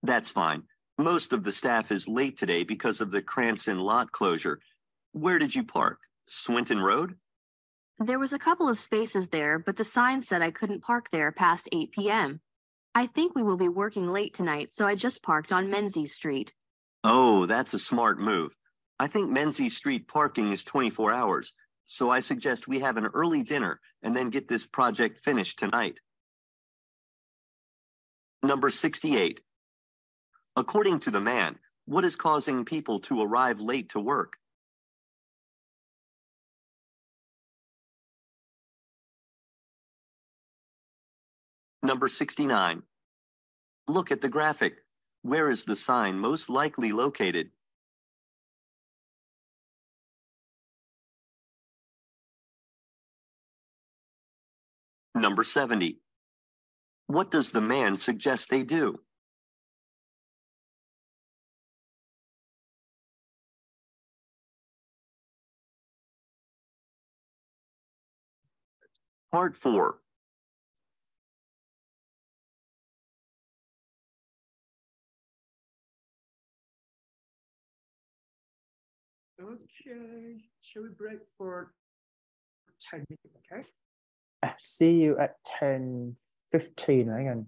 That's fine. Most of the staff is late today because of the Cranston lot closure. Where did you park? Swinton Road? There was a couple of spaces there, but the sign said I couldn't park there past 8 p.m. I think we will be working late tonight, so I just parked on Menzies Street. Oh, that's a smart move. I think Menzies Street parking is 24 hours, so I suggest we have an early dinner and then get this project finished tonight. Number 68. According to the man, what is causing people to arrive late to work? Number 69. Look at the graphic. Where is the sign most likely located? Number 70. What does the man suggest they do? Part 4. Okay, shall we break for 10 minutes, okay? See you at 10:15 again.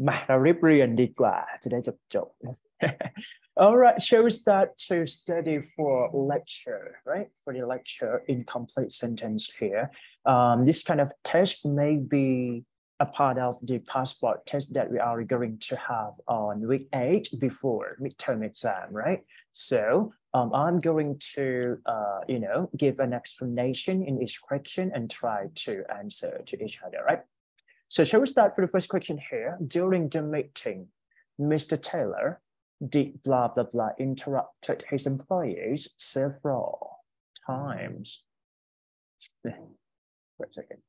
มาเรารีบเรียนดีกว่าจะได้จบ All right, shall we start to study for lecture, right? For the lecture in complete sentence here. This kind of test may be a part of the passport test that we are going to have on week 8 before midterm exam, right? So I'm going to, give an explanation in each question and try to answer to each other, right? So shall we start for the first question here? During the meeting, Mr. Taylor did blah, blah, blah interrupted his employees several times. Wait a second.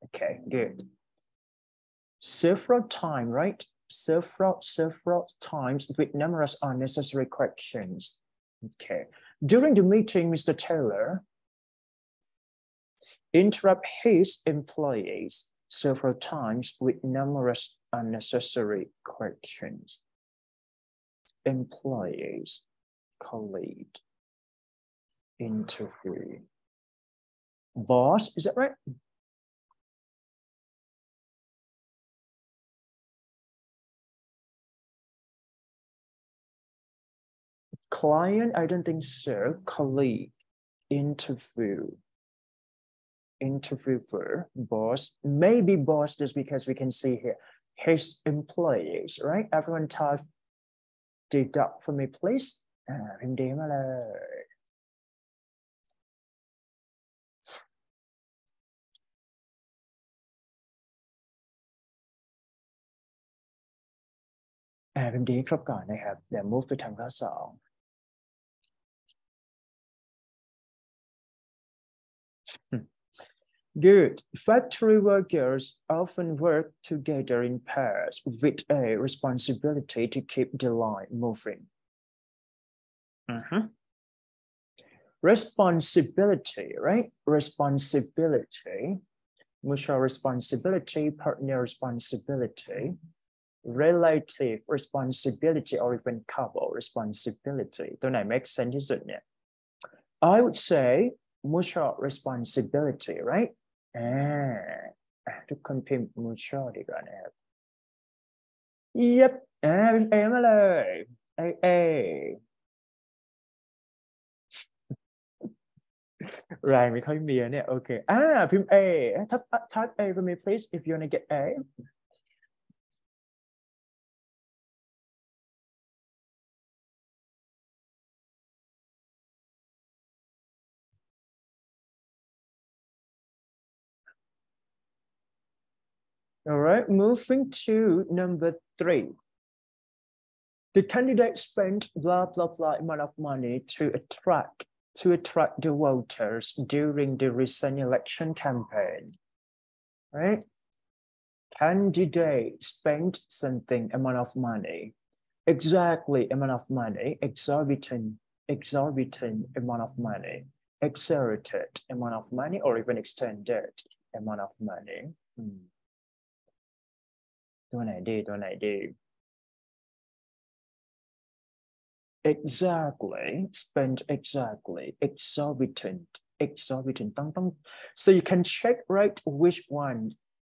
Okay, good. Several times, right? Several times with numerous unnecessary questions. Okay. During the meeting, Mr. Taylor interrupt his employees several times with numerous unnecessary questions. Employees, colleague, interview. Boss, is that right? Client, I don't think so. Colleague, interviewer, boss, maybe boss just because we can see here his employees, right? Everyone type deduct for me, please.พิมพ์ดีมาเลยพิมพ์ดีครบก่อนนะครับเดี๋ยว move ไปทางข้อ 2 Good. Factory workers often work together in pairs with a responsibility to keep the line moving. Responsibility, right? Responsibility, mutual responsibility, partner responsibility, relative responsibility, or even couple responsibility. ตัวไหน make sense ที่สุดเนี่ย I would say mutual responsibility, right? ทุกคนพิมพ์ mutual ดีกว่านะครับ Yep. เป็น A มาเลย Aรายไม่ค่อยมีเนี่ยโอเคพิมพ์ A type A for me please if you want to get A. All right, moving to number 3. The candidate spent blah, blah, blah amount of money to attract the voters during the recent election campaign, right? Candidate spent something amount of money, exactly amount of money, exorbitant amount of money, exerted amount of money, or even extended amount of money. ตัวไหนดี Exactly, spent exactly, exorbitant. So you can check, right, which one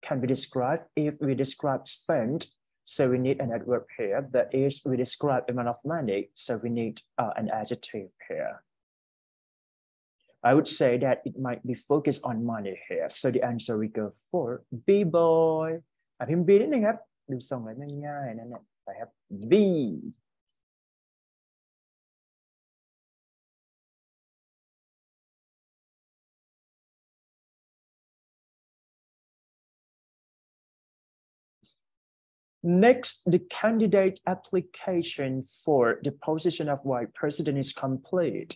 can be described. If we describe spent, so we need an adverb here. But if we describe amount of money, so we need an adjective here. I would say that it might be focused on money here. So the answer we go for B boy. พิมพ์ B นิดนึงครับดูส่งเลยง่ายๆนั่นแหละไปครับ B. Next, the candidate application for the position of vice president is complete,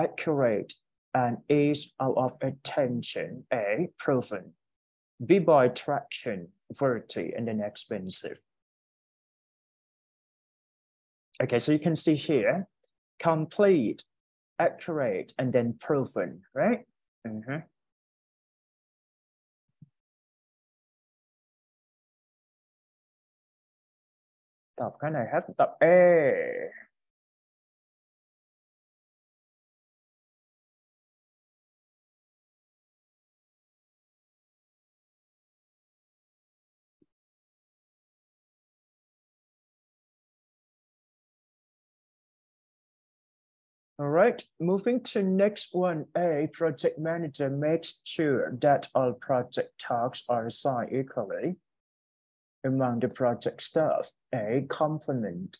accurate, and is out of attention. A, proven. B, by traction, worthy, and then expensive. Okay, so you can see here, complete, accurate, and then proven, right? Tọc cái này hết, tập A. All right, moving to next one. A project manager makes sure that all project tasks are assigned equally among the project staff. A, compliment.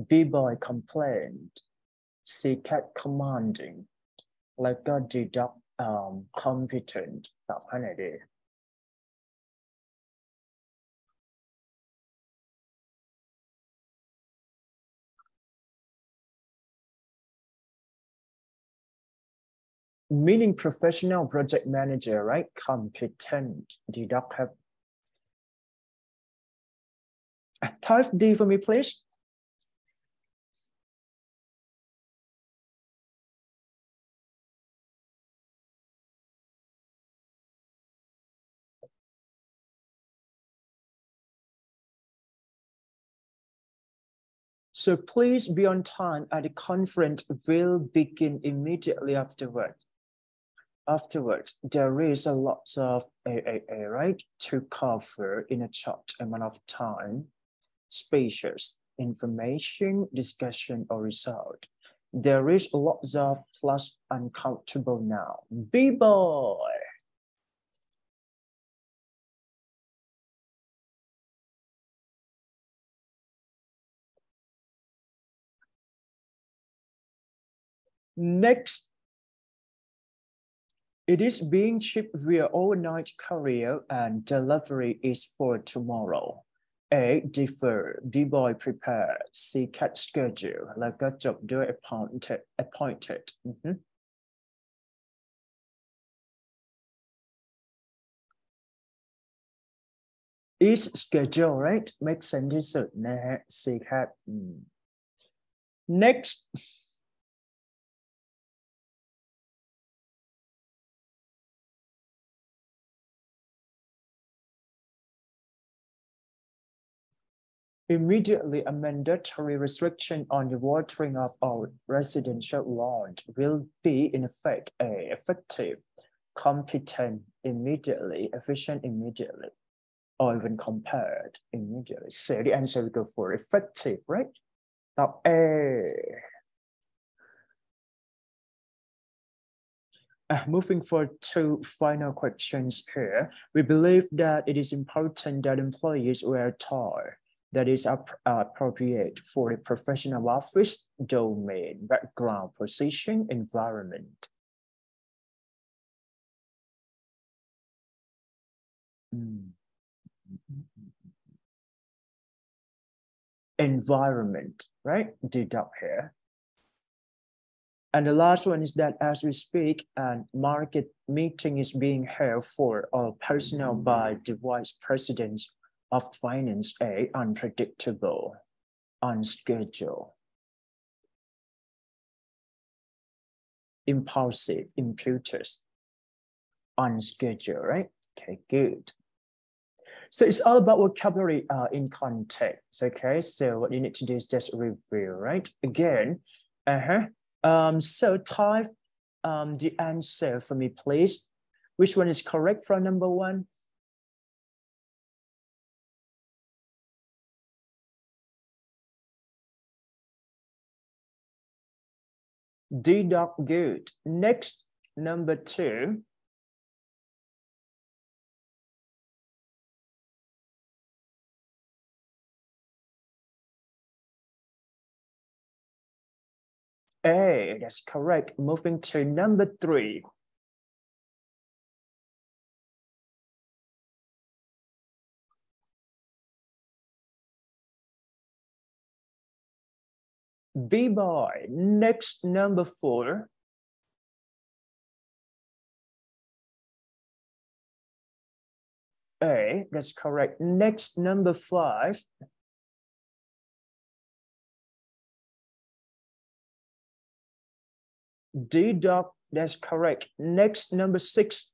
B, boy, complaint. C, cat commanding. แล้วก็ deduct competent ตอบให้หน่อยดิ meaning professional project manager, right? Competent. Deduct have. Type D for me, please. So please be on time at the conference will begin immediately afterward. Afterwards, there is a lot of AAA, right, to cover in a short amount of time, spacious, information, discussion, or result. There is lots of plus uncountable now. B-boy. Next, it is being shipped via overnight courier and delivery is for tomorrow. A, defer. B-boy, prepare. C, cat schedule. แล้วก็จบด้วย appointed. Is schedule, right? Makes sense ที่สุดนะฮะ C, cat. Next. Immediately, a mandatory restriction on the watering of our residential lawns will be in effect. A, effective, competent immediately, efficient immediately, or even compared immediately. So the answer we go for effective, right? Now A. Moving for two final questions here. We believe that it is important that employees wear tie that is appropriate for a professional office, domain, background, position, environment. Environment, right? Deduct here. And the last one is that as we speak, a market meeting is being held for all personnel by the Vice President of Finance. A, unpredictable, unscheduled, impulsive, impetuous, unscheduled, right? Okay, good. So it's all about vocabulary in context, okay? So what you need to do is just review, right? Again, so type the answer for me, please. Which one is correct from number one? Deduct, good. Next, number two. A, that's correct. Moving to number three. B-boy. Next, number four. A, that's correct. Next, number five. D-dog, that's correct. Next, number six.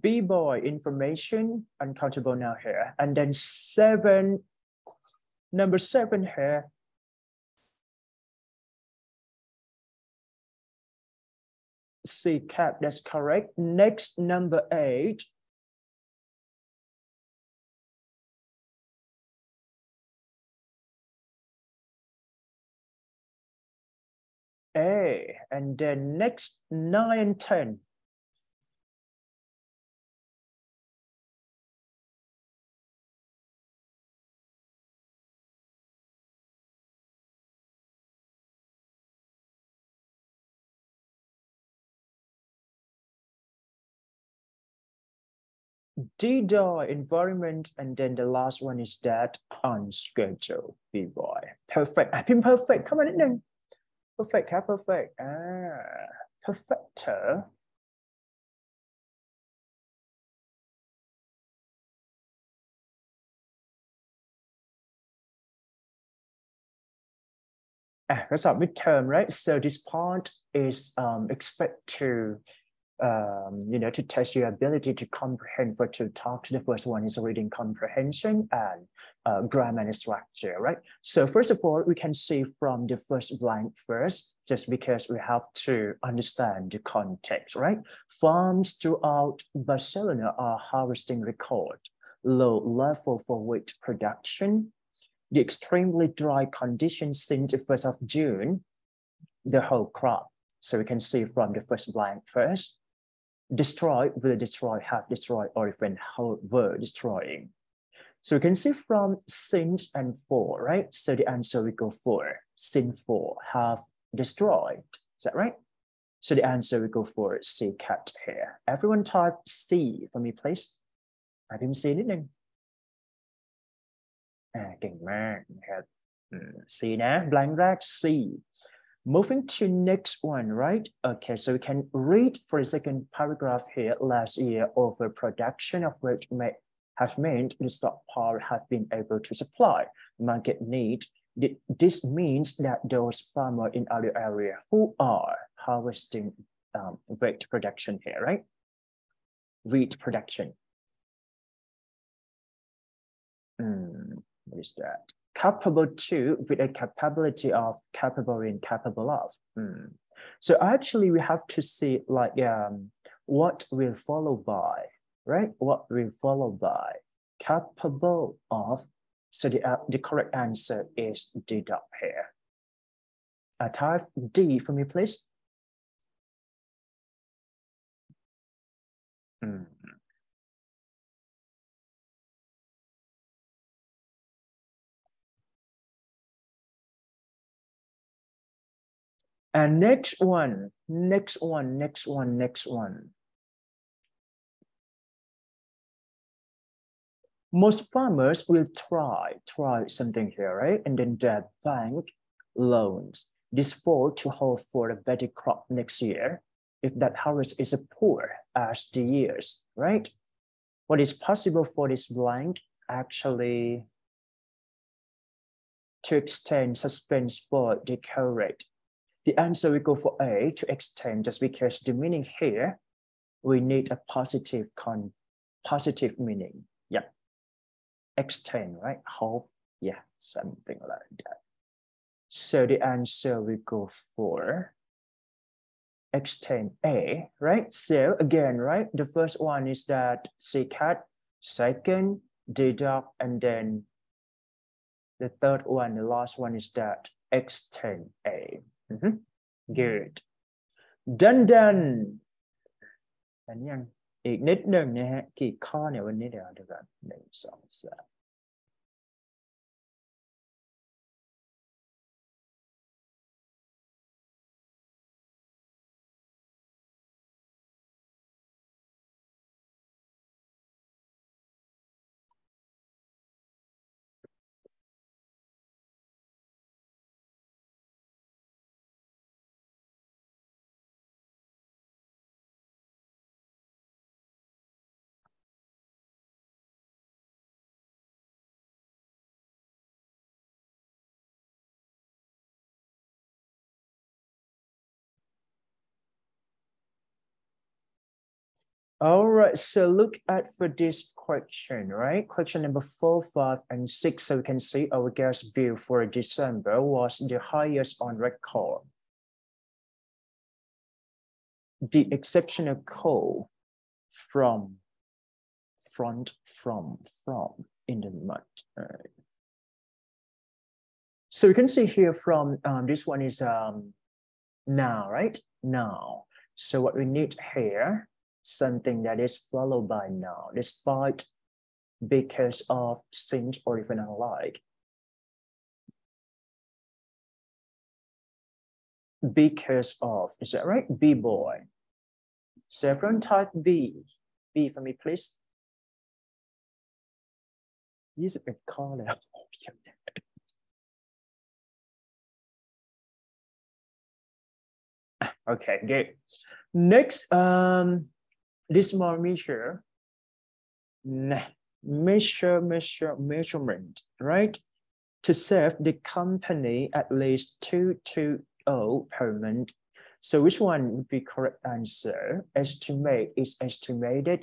B-boy, information, uncountable now here. And then seven, number seven here. C, cap, that's correct. Next, number eight. A. And then next 9 and 10. D die environment, and then the last one is that on schedule. B boy. Perfect. I've been perfect. Come on in then. Perfect. Perfect. Perfecter. That's our midterm, right? So this part is expect to to test your ability to comprehend for 2 talks. The first one is reading comprehension and grammar and structure, right? So first of all, we can see from the first blank first, just because we have to understand the context, right? Farms throughout Barcelona are harvesting record low level for wheat production. The extremely dry conditions since the 1st of June, the whole crop. So we can see from the first blank first. Destroy, will destroy, have destroyed, or even how were destroying. So we can see from since and for, right? So the answer we go for sin for, have destroyed. Is that right? So the answer we go for C cat here. Everyone type C for me, please. I didn't see anything. เก่งมากนะครับ C นะ blank แรก C. Moving to next one, right? Okay, so we can read for the second paragraph here. Last year, overproduction of which has meant the stockpile have been able to supply market need. This means that those farmers in other area who are harvesting wheat production here, right? Wheat production. What is that? Capable to, with a capability of, capable and capable of. So actually we have to see like what will follow by, right? What will follow by capable of. So the correct answer is D dot here. Type D for me, please. And next one. Most farmers will try something here, right? And then the bank loans this fall to hold for a better crop next year if that harvest is as poor as the years, right? What is possible for this blank? Actually, to extend, suspend, spoil, decorate. The answer we go for A, to extend, just because the meaning here, we need a positive meaning. Yeah. Extend, right? Hope, yeah, something like that. So the answer we go for extend A, right? So again, right? The first one is that C cat, second, deduct, and then the third one, the last one is that extend A. Good. Done. อันยังอีกนิดหนึ่งนะฮะกี่ข้อเนี่ยวันนี้เดี๋ยวก่อน1 2 3 All right, so look at for this question, right? Question number 4, 5, and 6. So we can see our gas bill for December was the highest on record. The exceptional call from in the month. Right. So we can see here from this one is Now, right? Now. So what we need here, something that is followed by now, despite, because of, since, or even unlike. Because of, is that right? B-boy. Several type B. B for me, please. 21 ข้อแล้ว Okay, good. Next, this more measure, measurement, right? To serve the company at least 220 per month. So which one would be correct answer? Estimate is estimated,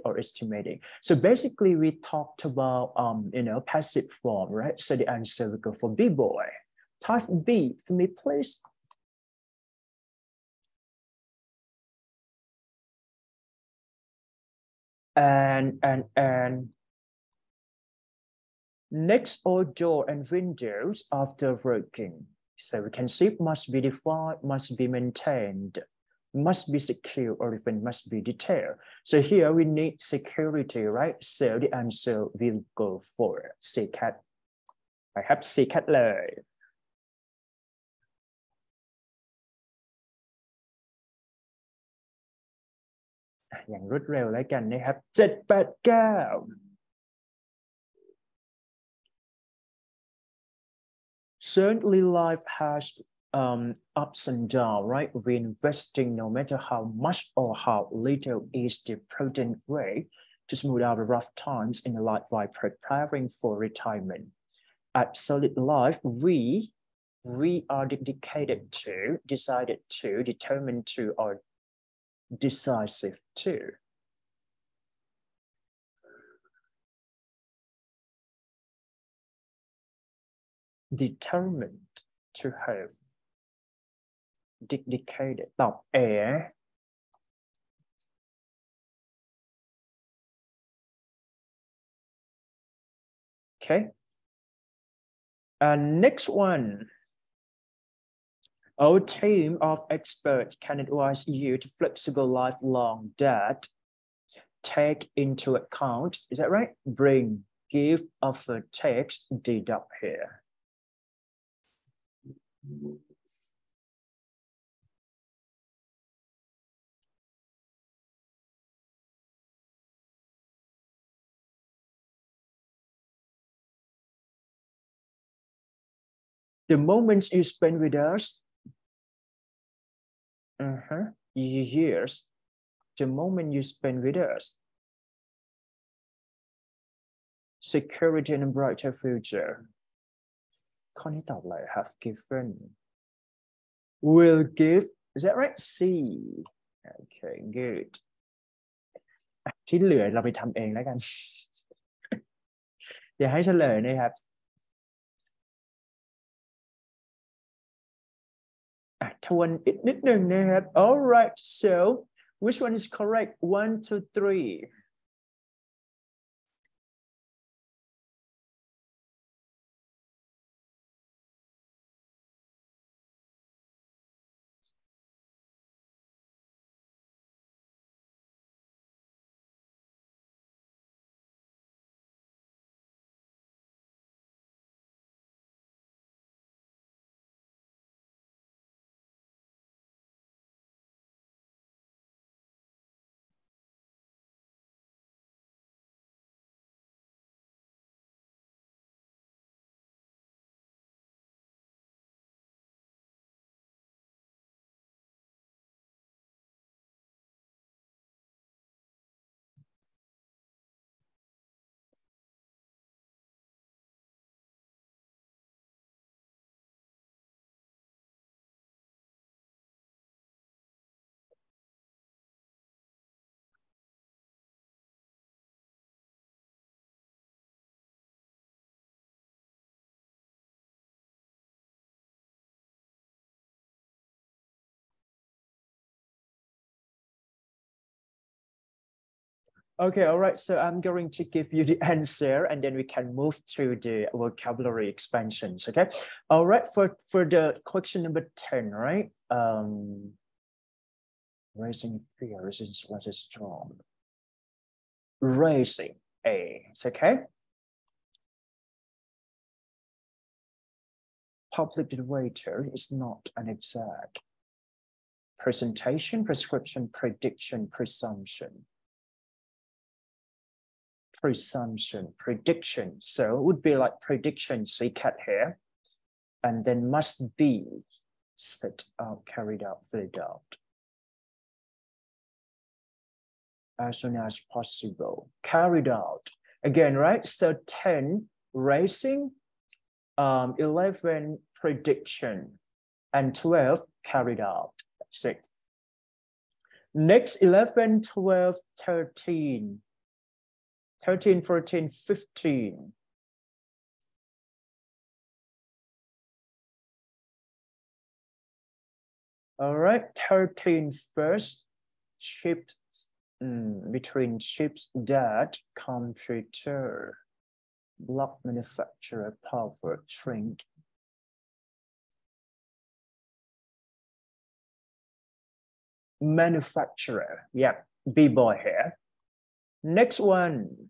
or estimating. So basically we talked about passive form, right? So the answer will go for B-boy. Type B for me, please. And next, all door and windows after working. So we can see must be defined, must be maintained, must be secure, or even must be detailed. So here we need security, right? So the answer will go for CCAT. I have CCAT เลย อย่างรวดเร็วแล้วกันนะครับ 7 8 9 Certainly life has ups and downs, right? We're investing no matter how much or how little is the prudent way to smooth out the rough times in a life while preparing for retirement. At Solid Life, we are dedicated to, decided to, determined to, or decisive to. Determined to have, dedicated, ตอบ A. Okay. Next one. Our team of experts can advise you to flexible lifelong that take into account, is that right? Bring, give, offer, text, deduct here. The moments you spend with us, years, the moment you spend with us, security and a brighter future. ข้อนี้ตอบอะไร have given, will give, is that right? C. Okay, good. ที่เหลือเราไปทำเองแล้วกัน เดี๋ยวให้เฉลยนะครับ ทวนอีกนิดหนึ่งนะครับ all right, so which one is correct? 1 2 3 Okay, all right. So I'm going to give you the answer and then we can move to the vocabulary expansions. Okay. All right. For the question number 10, right? Raising fear is what is strong. Raising A. It's okay. Public waiter is not an exact. Presentation, prescription, prediction, presumption. Presumption, prediction. So it would be like prediction, see cat here. And then must be set out, carried out, filled out. As soon as possible, carried out. Again, right? So 10, raising, 11, prediction, and 12, carried out. That's it. Next, 11, 12, 13. 13, 14, 15. All right, 13 first, shipped between ships that computer, block manufacturer, power, shrink. Manufacturer, yeah, B-boy here. Next one.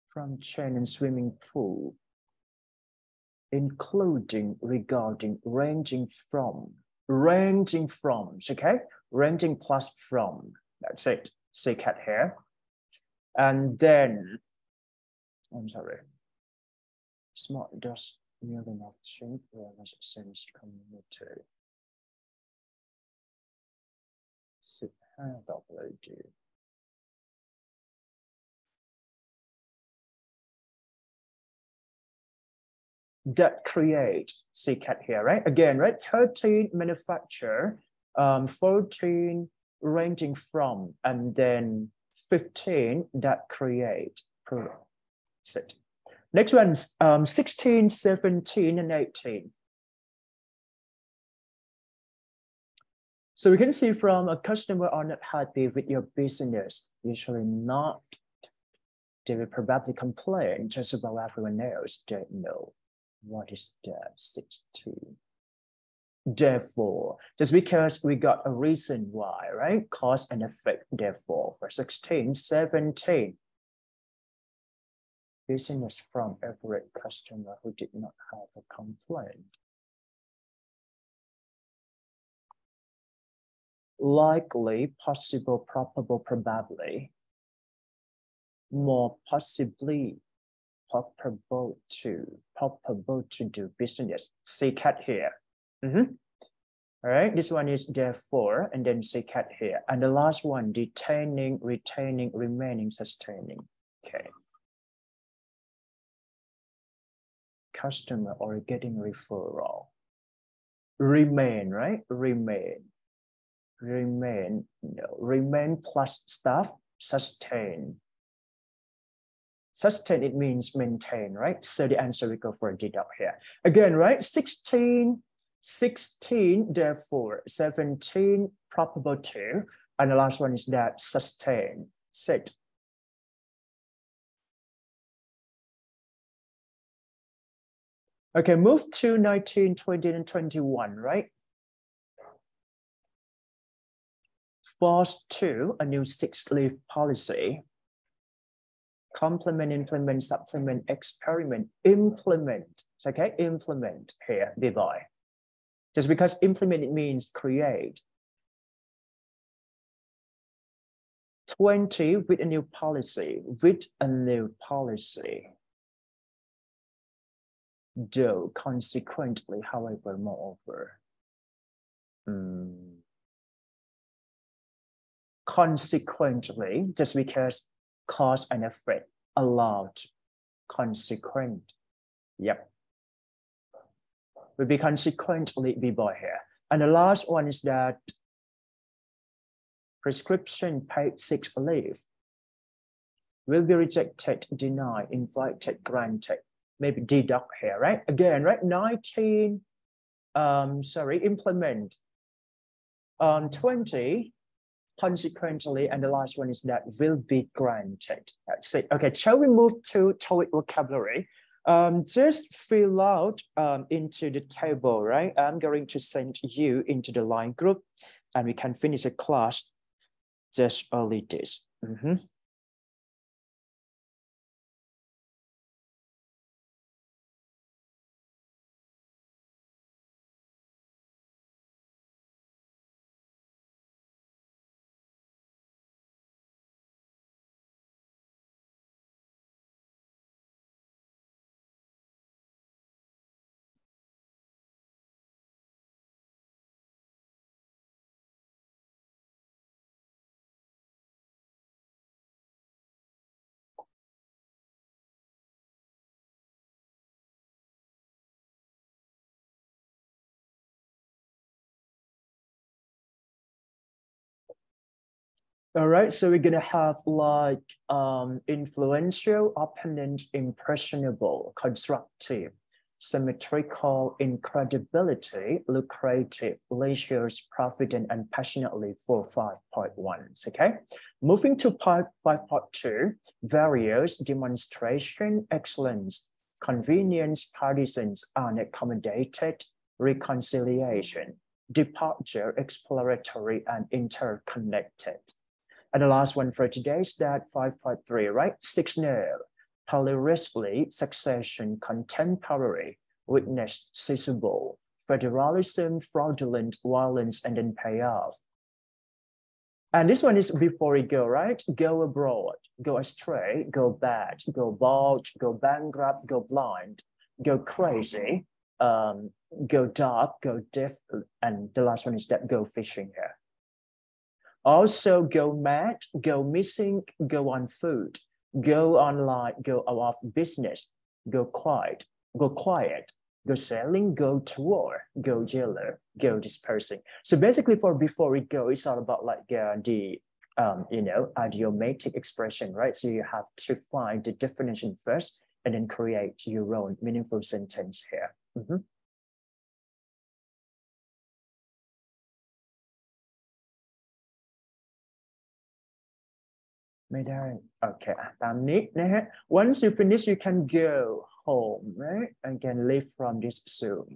From chain and swimming pool. Including, regarding, ranging from, okay? Ranging plus from, that's it. See cat here. And then, I'm sorry. Smart does merely not change for a sense community. That create, see cat here, right? Again, right? 13 manufacture, 14 ranging from, and then 15 that create. Sit. Next one's 16, 17, and 18. So we can see from a customer are not happy with your business, usually not. They will probably complain just about everyone else don't know. What is that? 16. Therefore, just because we got a reason why, right? Cause and effect, therefore, for 16, 17. Business from every customer who did not have a complaint. Likely, possible, probable, probably. More possibly, probable to do business. See cat here. All right, this one is therefore, and then see cat here. And the last one, detaining, retaining, remaining, sustaining. Okay. Customer or getting referral. Remain, right? Remain. Remain, no. Remain plus staff, sustain. Sustain, it means maintain, right? So the answer we go for a deduct here. Again, right? 16, therefore, 17, probable to, and the last one is that sustain, sit. Okay, move to 19, 20, and 21, right? Force 2, a new 6-leaf policy. Complement, implement, supplement, experiment, implement. Okay, implement here, B-boy. Just because implement, it means create. 20, with a new policy, Though, consequently, however, moreover. Consequently, just because cause and effect, allowed, consequent. Yep. Will be consequently B-boy here. And the last one is that prescription paid sick leave will be rejected, denied, invited, granted. Maybe deduct here, right? Again, right? 19, implement. 20, consequently, and the last one is that will be granted. That's it. Okay, shall we move to TOEIC vocabulary? Just fill out into the table, right? I'm going to send you into the line group and we can finish the class just early this. All right, so we're gonna have like influential, opponent, impressionable, constructive, symmetrical, incredibility, lucrative, leisures, provident, and passionately for 5.1. Okay, moving to part 5.2, various, demonstration, excellence, convenience, partisans, unaccommodated, reconciliation, departure, exploratory, and interconnected. And the last one for today is that 5.3, right? Signal, plurality, succession, contemporary, witness, seizable, federalism, fraudulent, violence, and then payoff. And this one is before we go, right? Go abroad, go astray, go bad, go bald, go bankrupt, go blind, go crazy, go dark, go deaf, and the last one is that go fishing here. Also, go mad, go missing, go on food, go online, go out of business, go quiet, go selling, go tour, go jailer, go dispersing. So basically for before we go, it's all about like the idiomatic expression, right? So you have to find the definition first and then create your own meaningful sentence here. Made that. Okay, ตามนี้นะฮะ Once you finish, you can go home, right? And can leave from this Zoom.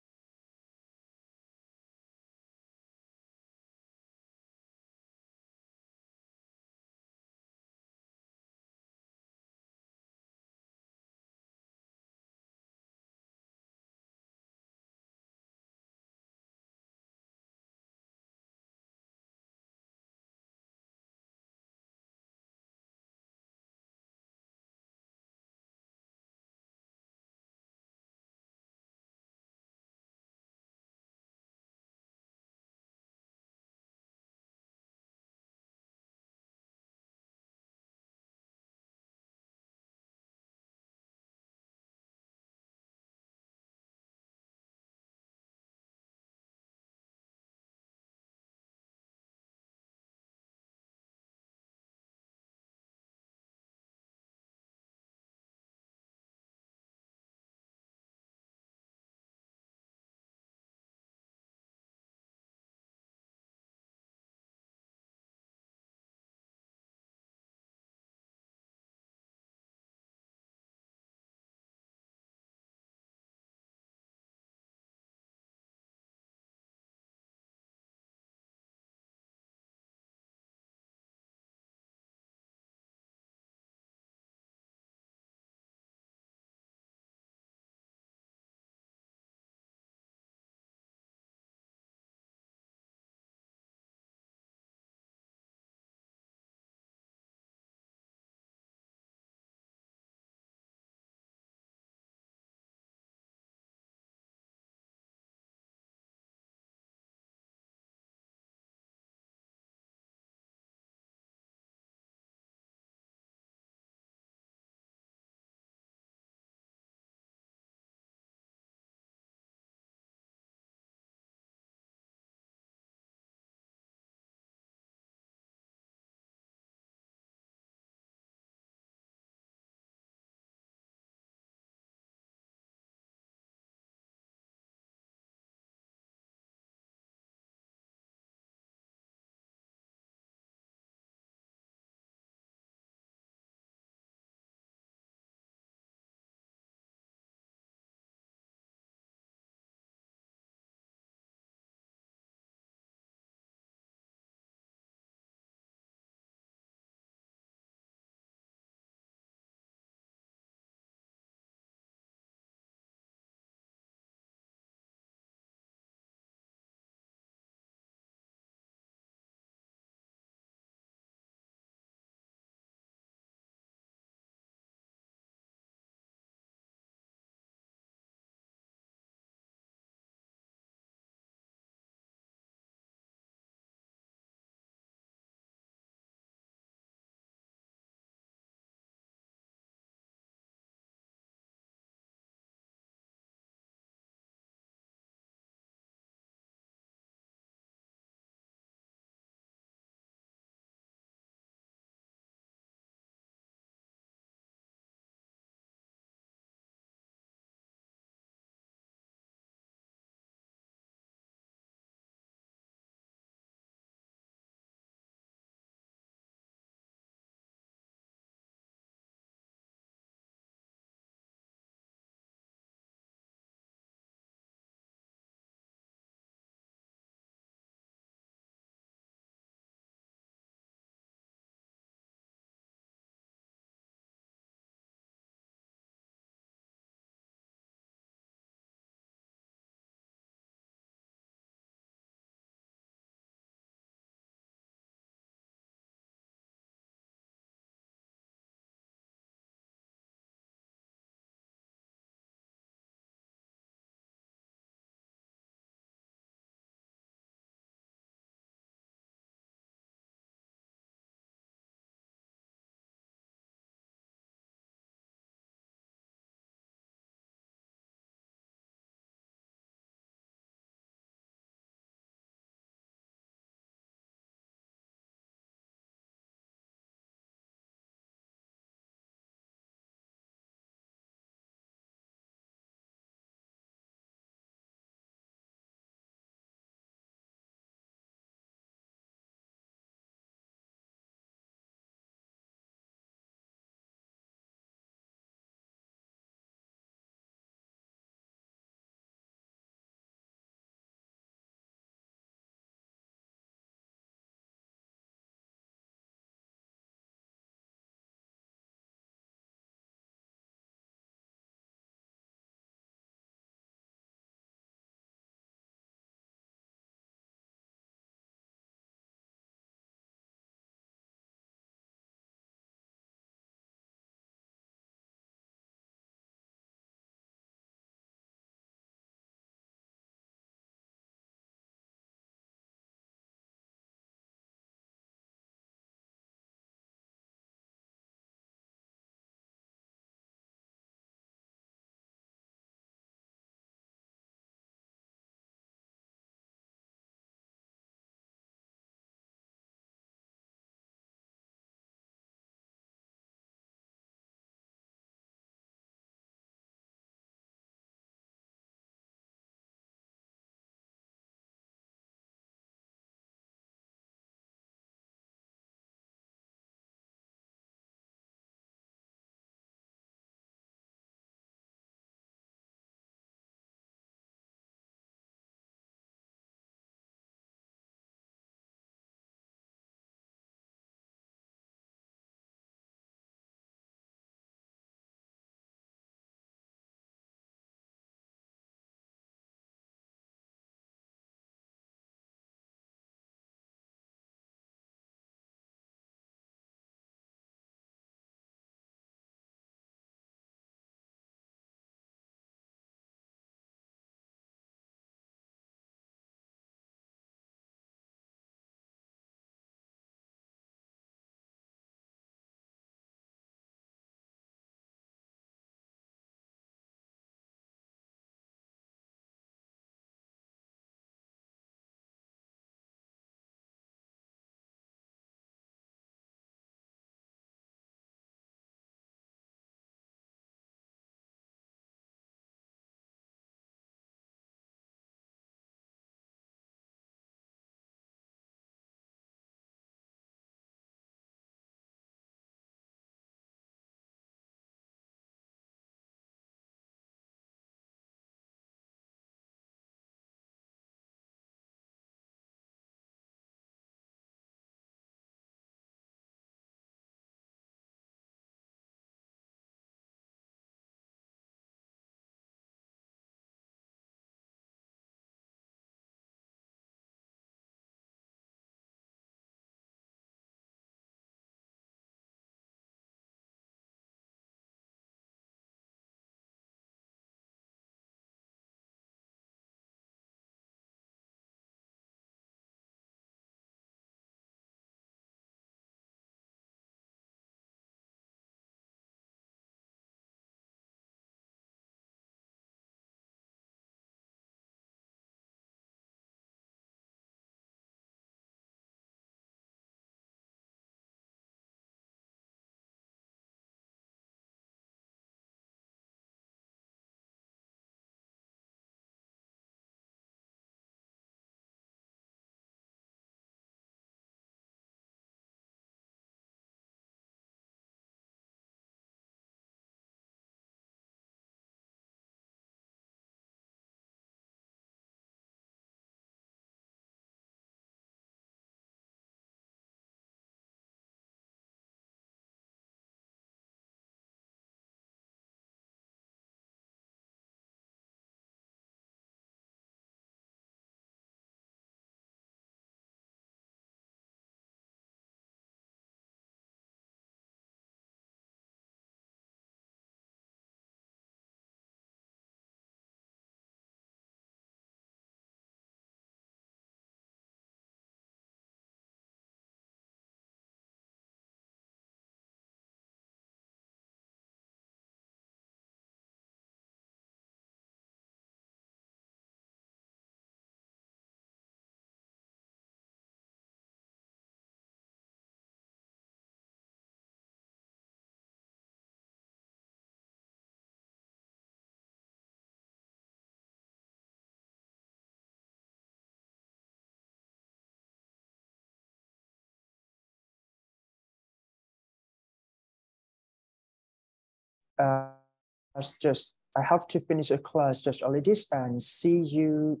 I have to finish a class just only this and see you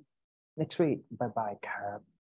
next week. Bye bye ครับ